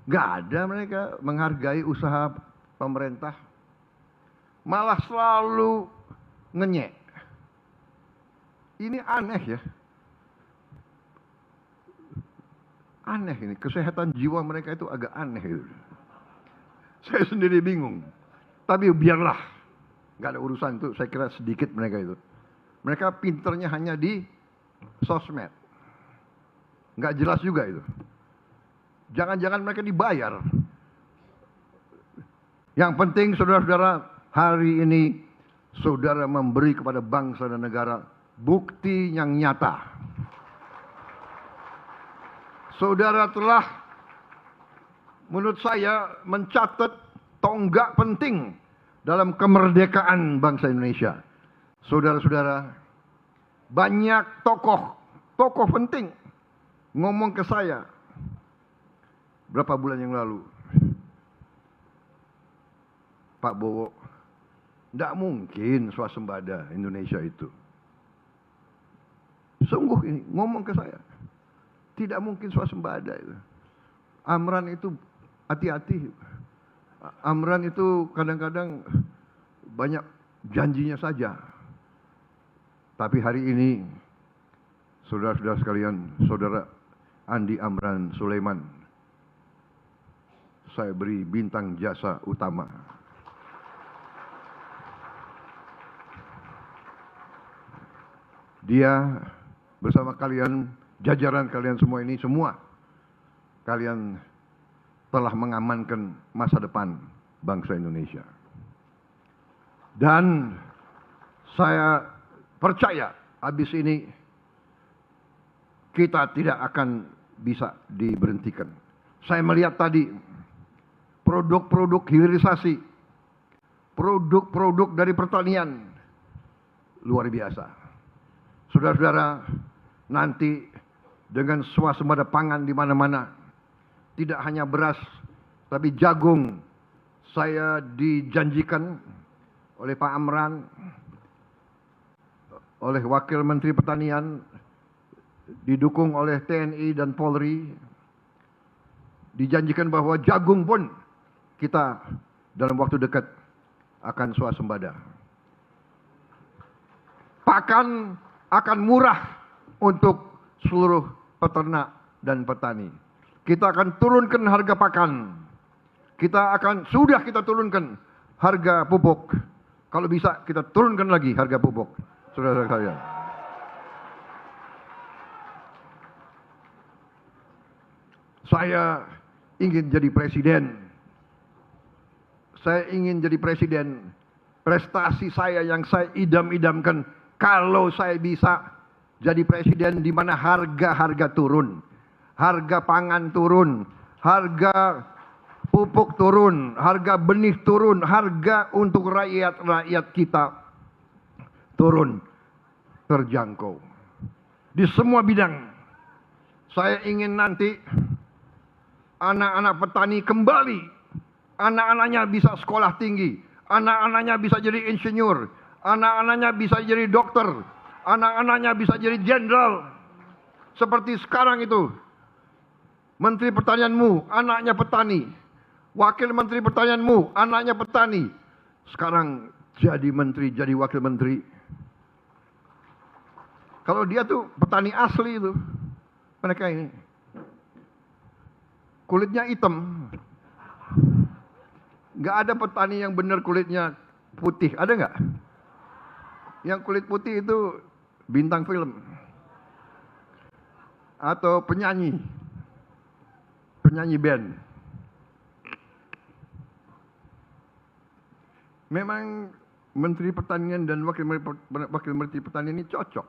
nggak ada mereka menghargai usaha pemerintah, malah selalu ngenyek. Ini aneh ya. Aneh ini, kesehatan jiwa mereka itu agak aneh gitu. Saya sendiri bingung. Tapi biarlah, nggak ada urusan itu, saya kira sedikit mereka itu. Mereka pinternya hanya di sosmed. Nggak jelas juga itu. Jangan-jangan mereka dibayar. Yang penting saudara-saudara, hari ini saudara memberi kepada bangsa dan negara bukti yang nyata. Saudara telah, menurut saya, mencatat tonggak penting dalam kemerdekaan bangsa Indonesia. Saudara-saudara, banyak tokoh penting ngomong ke saya berapa bulan yang lalu. Pak Bowo, tidak mungkin swasembada Indonesia itu. Sungguh ini ngomong ke saya, tidak mungkin swasembada itu. Amran itu hati-hati. Amran itu kadang-kadang banyak janjinya saja. Tapi hari ini, saudara-saudara sekalian, saudara Andi Amran Sulaiman, saya beri bintang jasa utama. Dia bersama kalian, jajaran kalian semua ini, semua kalian telah mengamankan masa depan bangsa Indonesia. Dan saya percaya habis ini kita tidak akan bisa diberhentikan. Saya melihat tadi produk-produk hilirisasi, produk-produk dari pertanian luar biasa. Saudara-saudara, nanti dengan swasembada pangan di mana-mana, tidak hanya beras, tapi jagung. Saya dijanjikan oleh Pak Amran, oleh Wakil Menteri Pertanian, didukung oleh TNI dan Polri, dijanjikan bahwa jagung pun kita dalam waktu dekat akan swasembada. Pakan akan murah untuk seluruh peternak dan petani. Kita akan turunkan harga pakan. Sudah kita turunkan harga pupuk. Kalau bisa kita turunkan lagi harga pupuk. Saudara-saudara sekalian. Saya ingin jadi presiden. Saya ingin jadi presiden. Prestasi saya yang saya idam-idamkan, kalau saya bisa jadi presiden di mana harga-harga turun, harga pangan turun, harga pupuk turun, harga benih turun, harga untuk rakyat-rakyat kita turun, terjangkau. Di semua bidang. Saya ingin nanti anak-anak petani kembali. Anak-anaknya bisa sekolah tinggi. Anak-anaknya bisa jadi insinyur. Anak-anaknya bisa jadi dokter. Anak-anaknya bisa jadi jenderal. Seperti sekarang itu. Menteri Pertanianmu, anaknya petani. Wakil Menteri Pertanianmu, anaknya petani. Sekarang jadi menteri, jadi wakil menteri. Kalau dia tuh petani asli itu. Mereka ini. Kulitnya hitam. Nggak ada petani yang benar kulitnya putih, ada nggak? Yang kulit putih itu bintang film atau penyanyi band. Memang Menteri Pertanian dan Wakil Menteri Pertanian ini cocok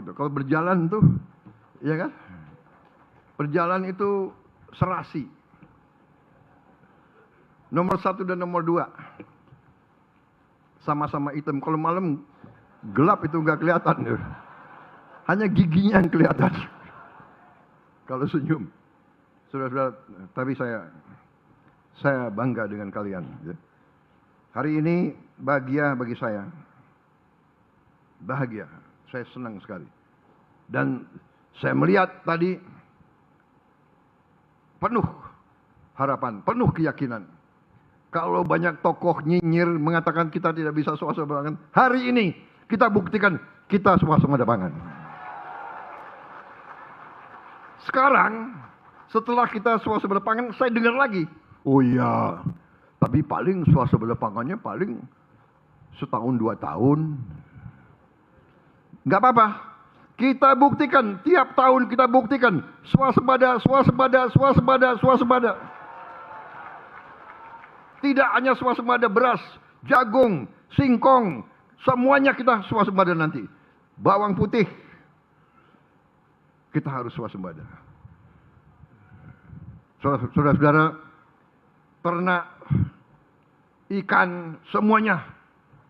gitu. Kalau berjalan tuh, ya kan? Berjalan itu serasi. Nomor 1 dan nomor 2 sama-sama hitam. Kalau malam gelap itu nggak kelihatan. Hanya giginya yang kelihatan. Kalau senyum. Saudara-saudara, tapi saya bangga dengan kalian. Hari ini bahagia bagi saya. Bahagia. Saya senang sekali. Dan saya melihat tadi penuh harapan, penuh keyakinan. Kalau banyak tokoh nyinyir mengatakan kita tidak bisa swasembada pangan, hari ini kita buktikan kita swasembada pangan. Sekarang setelah kita swasembada pangan, saya dengar lagi, oh iya, tapi paling swasembada pangannya paling setahun 2 tahun. Nggak apa-apa, kita buktikan, tiap tahun kita buktikan swasembada. Tidak hanya swasembada beras, jagung, singkong, semuanya kita swasembada nanti. Bawang putih, kita harus swasembada. Saudara-saudara, ternak, ikan, semuanya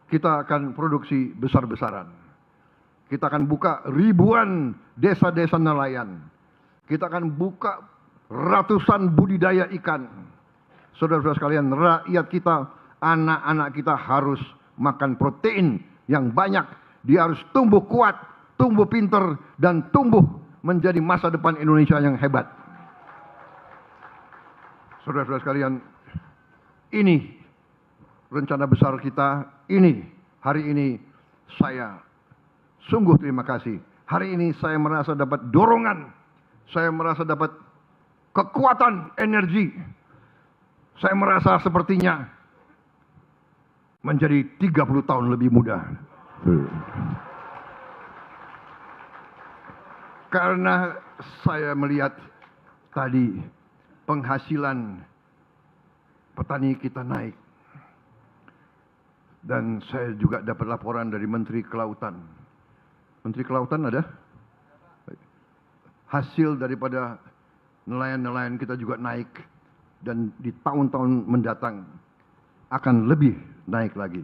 kita akan produksi besar-besaran. Kita akan buka ribuan desa-desa nelayan. Kita akan buka ratusan budidaya ikan. Saudara-saudara sekalian, rakyat kita, anak-anak kita harus makan protein yang banyak. Dia harus tumbuh kuat, tumbuh pinter, dan tumbuh menjadi masa depan Indonesia yang hebat. Saudara-saudara sekalian, ini rencana besar kita, hari ini saya sungguh terima kasih. Hari ini saya merasa dapat dorongan, saya merasa dapat kekuatan energi. Saya merasa sepertinya menjadi 30 tahun lebih muda. Karena saya melihat tadi penghasilan petani kita naik. Dan saya juga dapat laporan dari Menteri Kelautan. Menteri Kelautan ada? Hasil daripada nelayan-nelayan kita juga naik. Dan di tahun-tahun mendatang akan lebih naik lagi.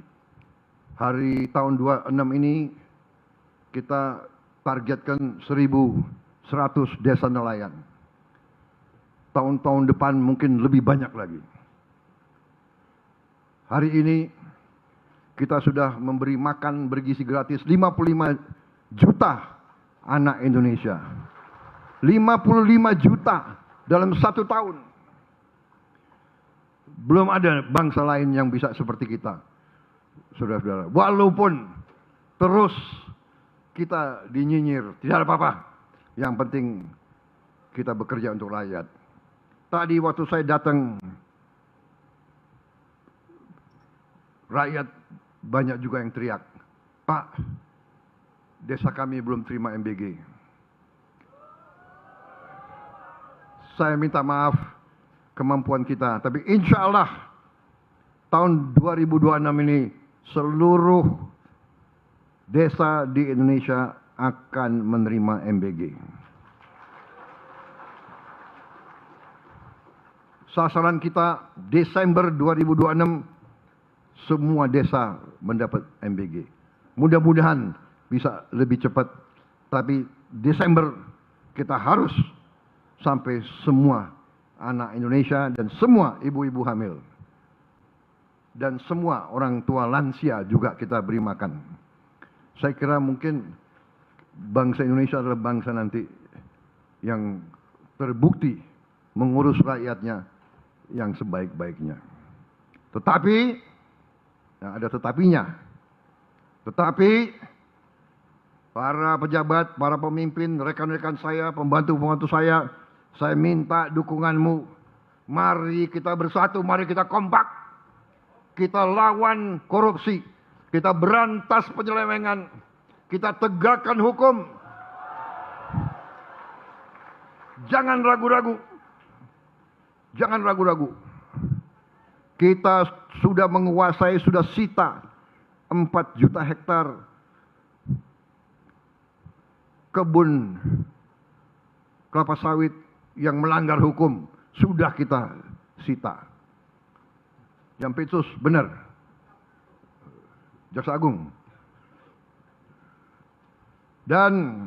Hari tahun 26 ini kita targetkan 1.100 desa nelayan. Tahun-tahun depan mungkin lebih banyak lagi. Hari ini kita sudah memberi makan bergizi gratis 55 juta anak Indonesia. 55 juta dalam 1 tahun. Belum ada bangsa lain yang bisa seperti kita, saudara-saudara. Walaupun terus kita dinyinyir, tidak ada apa-apa. Yang penting kita bekerja untuk rakyat. Tadi waktu saya datang, rakyat banyak juga yang teriak, Pak, desa kami belum terima MBG. Saya minta maaf, kemampuan kita. Tapi insya Allah tahun 2026 ini seluruh desa di Indonesia akan menerima MBG. Sasaran kita Desember 2026 semua desa mendapat MBG. Mudah-mudahan bisa lebih cepat. Tapi Desember kita harus sampai semua anak Indonesia dan semua ibu-ibu hamil. Dan semua orang tua lansia juga kita beri makan. Saya kira mungkin bangsa Indonesia adalah bangsa nanti yang terbukti mengurus rakyatnya yang sebaik-baiknya. Tetapi, nah ada tetapinya. Tetapi, para pejabat, para pemimpin, rekan-rekan saya, pembantu-pembantu saya minta dukunganmu Mari kita bersatu, mari kita kompak. Kita lawan korupsi, kita berantas penyelewengan, kita tegakkan hukum. Jangan ragu-ragu. Jangan ragu-ragu. Kita sudah menguasai, sudah sita 4 juta hektar kebun kelapa sawit yang melanggar hukum. Sudah kita sita. Jampitsus, benar. Jaksa Agung. Dan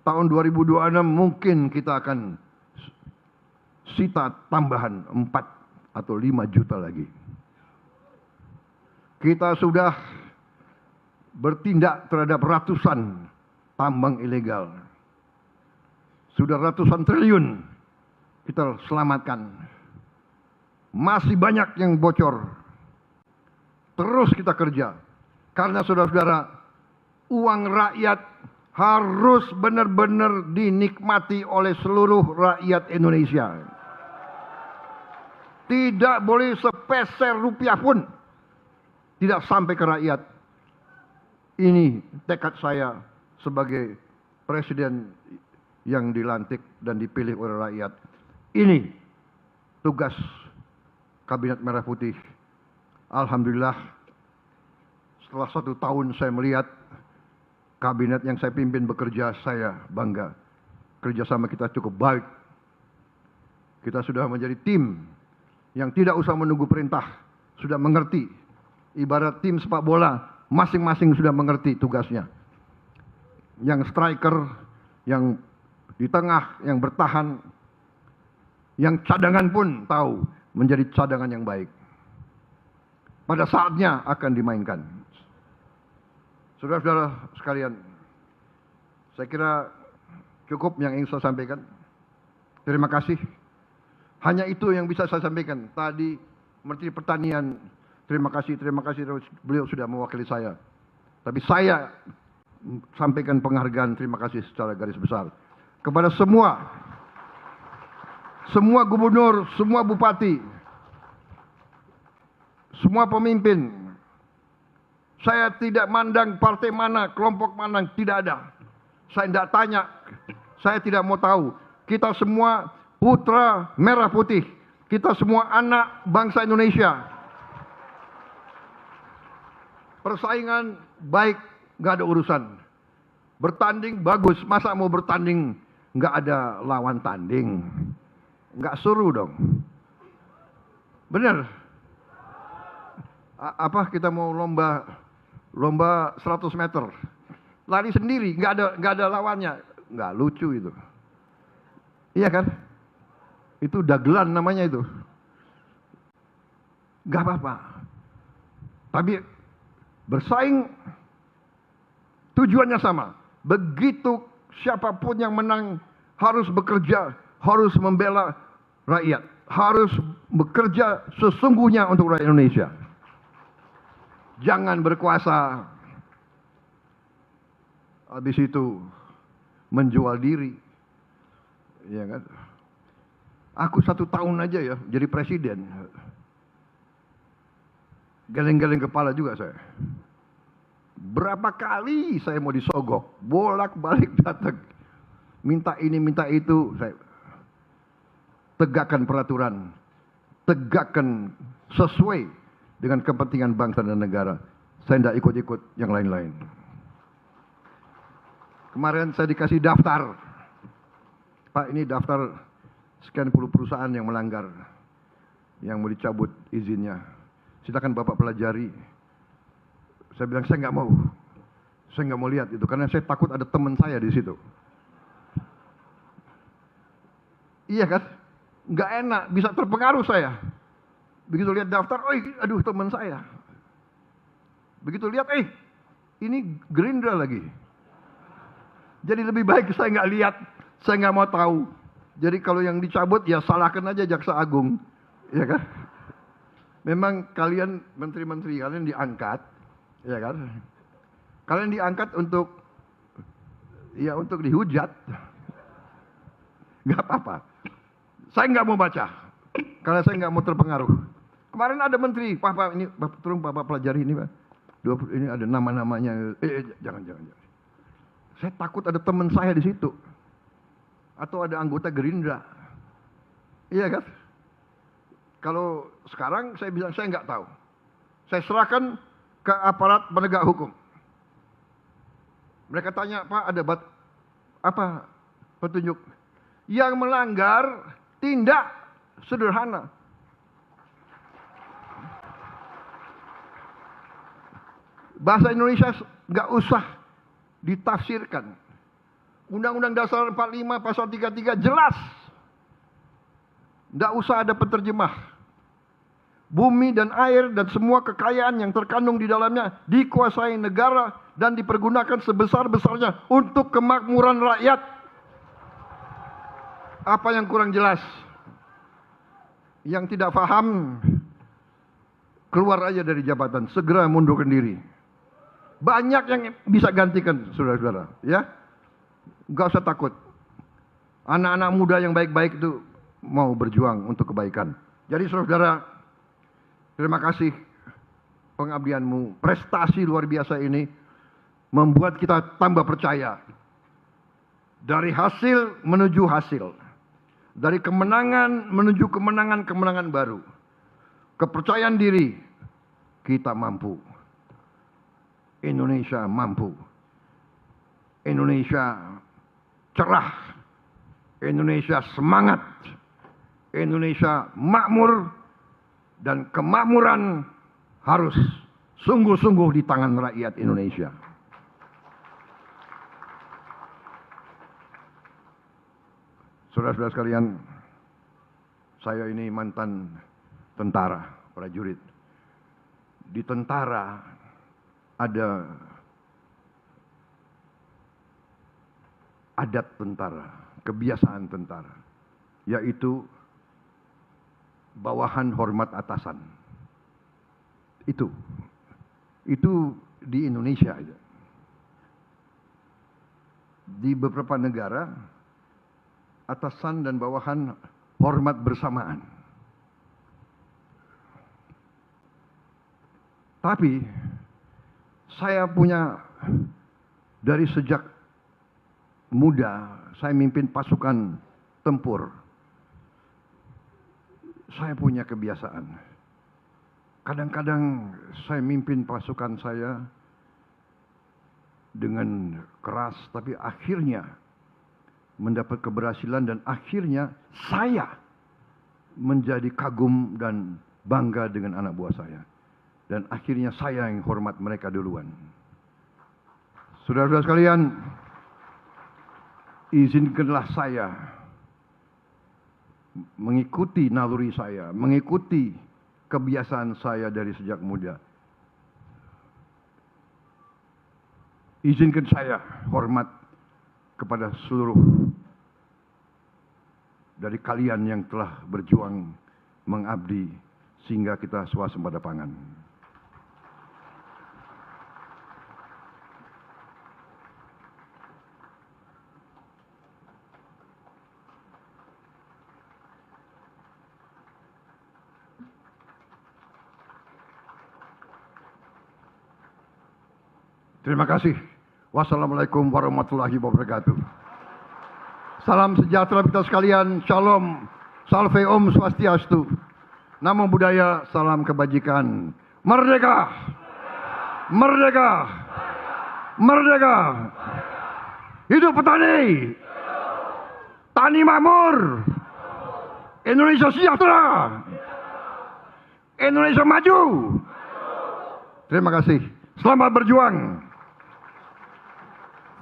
tahun 2026 mungkin kita akan sita tambahan 4 atau 5 juta lagi. Kita sudah bertindak terhadap ratusan tambang ilegal. Sudah ratusan triliun kita selamatkan. Masih banyak yang bocor. Terus kita kerja. Karena saudara-saudara, uang rakyat harus benar-benar dinikmati oleh seluruh rakyat Indonesia. Tidak boleh sepeser rupiah pun tidak sampai ke rakyat. Ini tekad saya sebagai presiden yang dilantik dan dipilih oleh rakyat. Ini tugas Kabinet Merah Putih. Alhamdulillah, setelah 1 tahun saya melihat kabinet yang saya pimpin bekerja, saya bangga. Kerjasama kita cukup baik. Kita sudah menjadi tim yang tidak usah menunggu perintah, sudah mengerti. Ibarat tim sepak bola, masing-masing sudah mengerti tugasnya. Yang striker, yang di tengah, yang bertahan, yang cadangan pun tahu menjadi cadangan yang baik. Pada saatnya akan dimainkan. Saudara-saudara sekalian, saya kira cukup yang ingin saya sampaikan. Terima kasih. Hanya itu yang bisa saya sampaikan. Tadi Menteri Pertanian, terima kasih, beliau sudah mewakili saya. Tapi saya sampaikan penghargaan, terima kasih secara garis besar kepada semua gubernur, semua bupati, semua pemimpin. Saya tidak mandang partai mana, kelompok mana, tidak ada. Saya tidak tanya, saya tidak mau tahu. Kita semua putra merah putih, kita semua anak bangsa Indonesia. Persaingan baik, nggak ada urusan. Bertanding bagus, masa mau bertanding nggak ada lawan tanding? Nggak seru dong. Bener. Apa kita mau lomba 100 meter, lari sendiri, nggak ada lawannya, nggak lucu itu. Iya kan? Itu dagelan namanya itu. Nggak apa-apa. Tapi bersaing tujuannya sama. Begitu siapapun yang menang harus bekerja, harus membela rakyat, harus bekerja sesungguhnya untuk rakyat Indonesia. Jangan berkuasa, habis itu menjual diri, ya kan? Aku 1 tahun aja ya jadi presiden, geleng-geleng kepala juga saya. Berapa kali saya mau disogok, bolak-balik datang, minta ini, minta itu. Saya tegakkan peraturan, tegakkan sesuai dengan kepentingan bangsa dan negara. Saya tidak ikut-ikut yang lain-lain. Kemarin saya dikasih daftar. Pak, ini daftar sekian puluh perusahaan yang melanggar, yang mau dicabut izinnya. Silakan Bapak pelajari. Saya bilang saya nggak mau. Saya nggak mau lihat itu karena saya takut ada teman saya di situ. Iya kan? Nggak enak, bisa terpengaruh saya. Begitu lihat daftar, aduh teman saya. Begitu lihat, ini Gerindra lagi. Jadi lebih baik saya nggak lihat, saya nggak mau tahu. Jadi kalau yang dicabut ya salahkan aja Jaksa Agung, ya kan? Memang kalian menteri-menteri kalian diangkat, ya kan? Kalian diangkat untuk dihujat, nggak apa-apa. Saya nggak mau baca. Karena saya nggak mau terpengaruh. Kemarin ada menteri, Pak ini, tolong Bapak pelajari ini Pak. Ini ada nama-namanya. Jangan. Saya takut ada teman saya di situ. Atau ada anggota Gerindra. Iya kan? Kalau sekarang saya bilang saya nggak tahu. Saya serahkan ke aparat penegak hukum. Mereka tanya, Pak ada apa petunjuk? Yang melanggar tindak sederhana. Bahasa Indonesia nggak usah ditafsirkan. Undang-Undang Dasar 45 pasal 33 jelas. Nggak usah ada penerjemah. Bumi dan air dan semua kekayaan yang terkandung di dalamnya dikuasai negara dan dipergunakan sebesar-besarnya untuk kemakmuran rakyat. Apa yang kurang jelas? Yang tidak paham, keluar aja dari jabatan, segera mundurkan diri. Banyak yang bisa gantikan, saudara-saudara, ya. Gak usah takut. Anak-anak muda yang baik-baik itu mau berjuang untuk kebaikan. Jadi saudara, terima kasih pengabdianmu. Prestasi luar biasa ini membuat kita tambah percaya. Dari hasil menuju hasil. Dari kemenangan menuju kemenangan baru. Kepercayaan diri, kita mampu. Indonesia mampu. Indonesia cerah. Indonesia semangat. Indonesia makmur. Dan kemakmuran harus sungguh-sungguh di tangan rakyat Indonesia. Saudara-saudara sekalian, saya ini mantan tentara, prajurit. Di tentara ada adat tentara, kebiasaan tentara, yaitu bawahan hormat atasan. Itu di Indonesia aja. Di beberapa negara atasan dan bawahan hormat bersamaan. Tapi saya punya dari sejak muda saya mimpin pasukan tempur. Saya punya kebiasaan. Kadang-kadang saya mimpin pasukan saya dengan keras, tapi akhirnya mendapat keberhasilan dan akhirnya saya menjadi kagum dan bangga dengan anak buah saya. Dan akhirnya saya yang hormat mereka duluan. Saudara-saudara sekalian, izinkanlah saya mengikuti naluri saya, mengikuti kebiasaan saya dari sejak muda. Izinkan saya hormat kepada seluruh dari kalian yang telah berjuang mengabdi sehingga kita swasembada pangan. Terima kasih. Wassalamualaikum warahmatullahi wabarakatuh. Salam sejahtera kita sekalian. Shalom. Salve Om Swastiastu. Namo Buddhaya. Salam kebajikan. Merdeka. Merdeka. Merdeka. Hidup petani. Tani makmur. Indonesia sejahtera. Indonesia maju. Terima kasih. Selamat berjuang.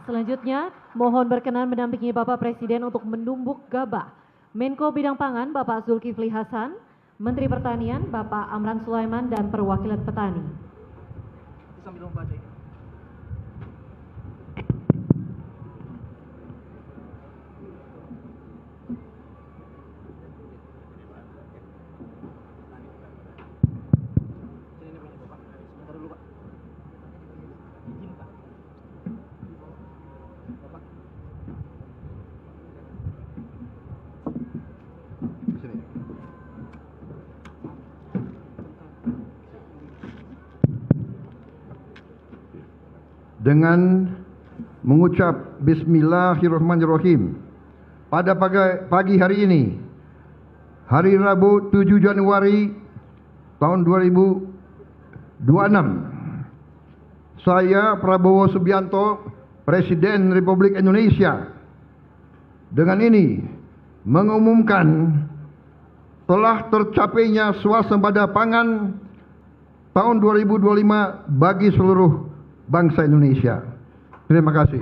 Selanjutnya, mohon berkenan mendampingi Bapak Presiden untuk menumbuk gabah. Menko Bidang Pangan, Bapak Zulkifli Hasan, Menteri Pertanian, Bapak Amran Sulaiman, dan perwakilan petani. Sambil membaca ini. dengan mengucap Bismillahirrahmanirrahim. Pada pagi hari ini, hari Rabu 7 Januari tahun 2026, saya Prabowo Subianto, Presiden Republik Indonesia, dengan ini mengumumkan telah tercapainya swasembada pangan tahun 2025 bagi seluruh bangsa Indonesia. Terima kasih.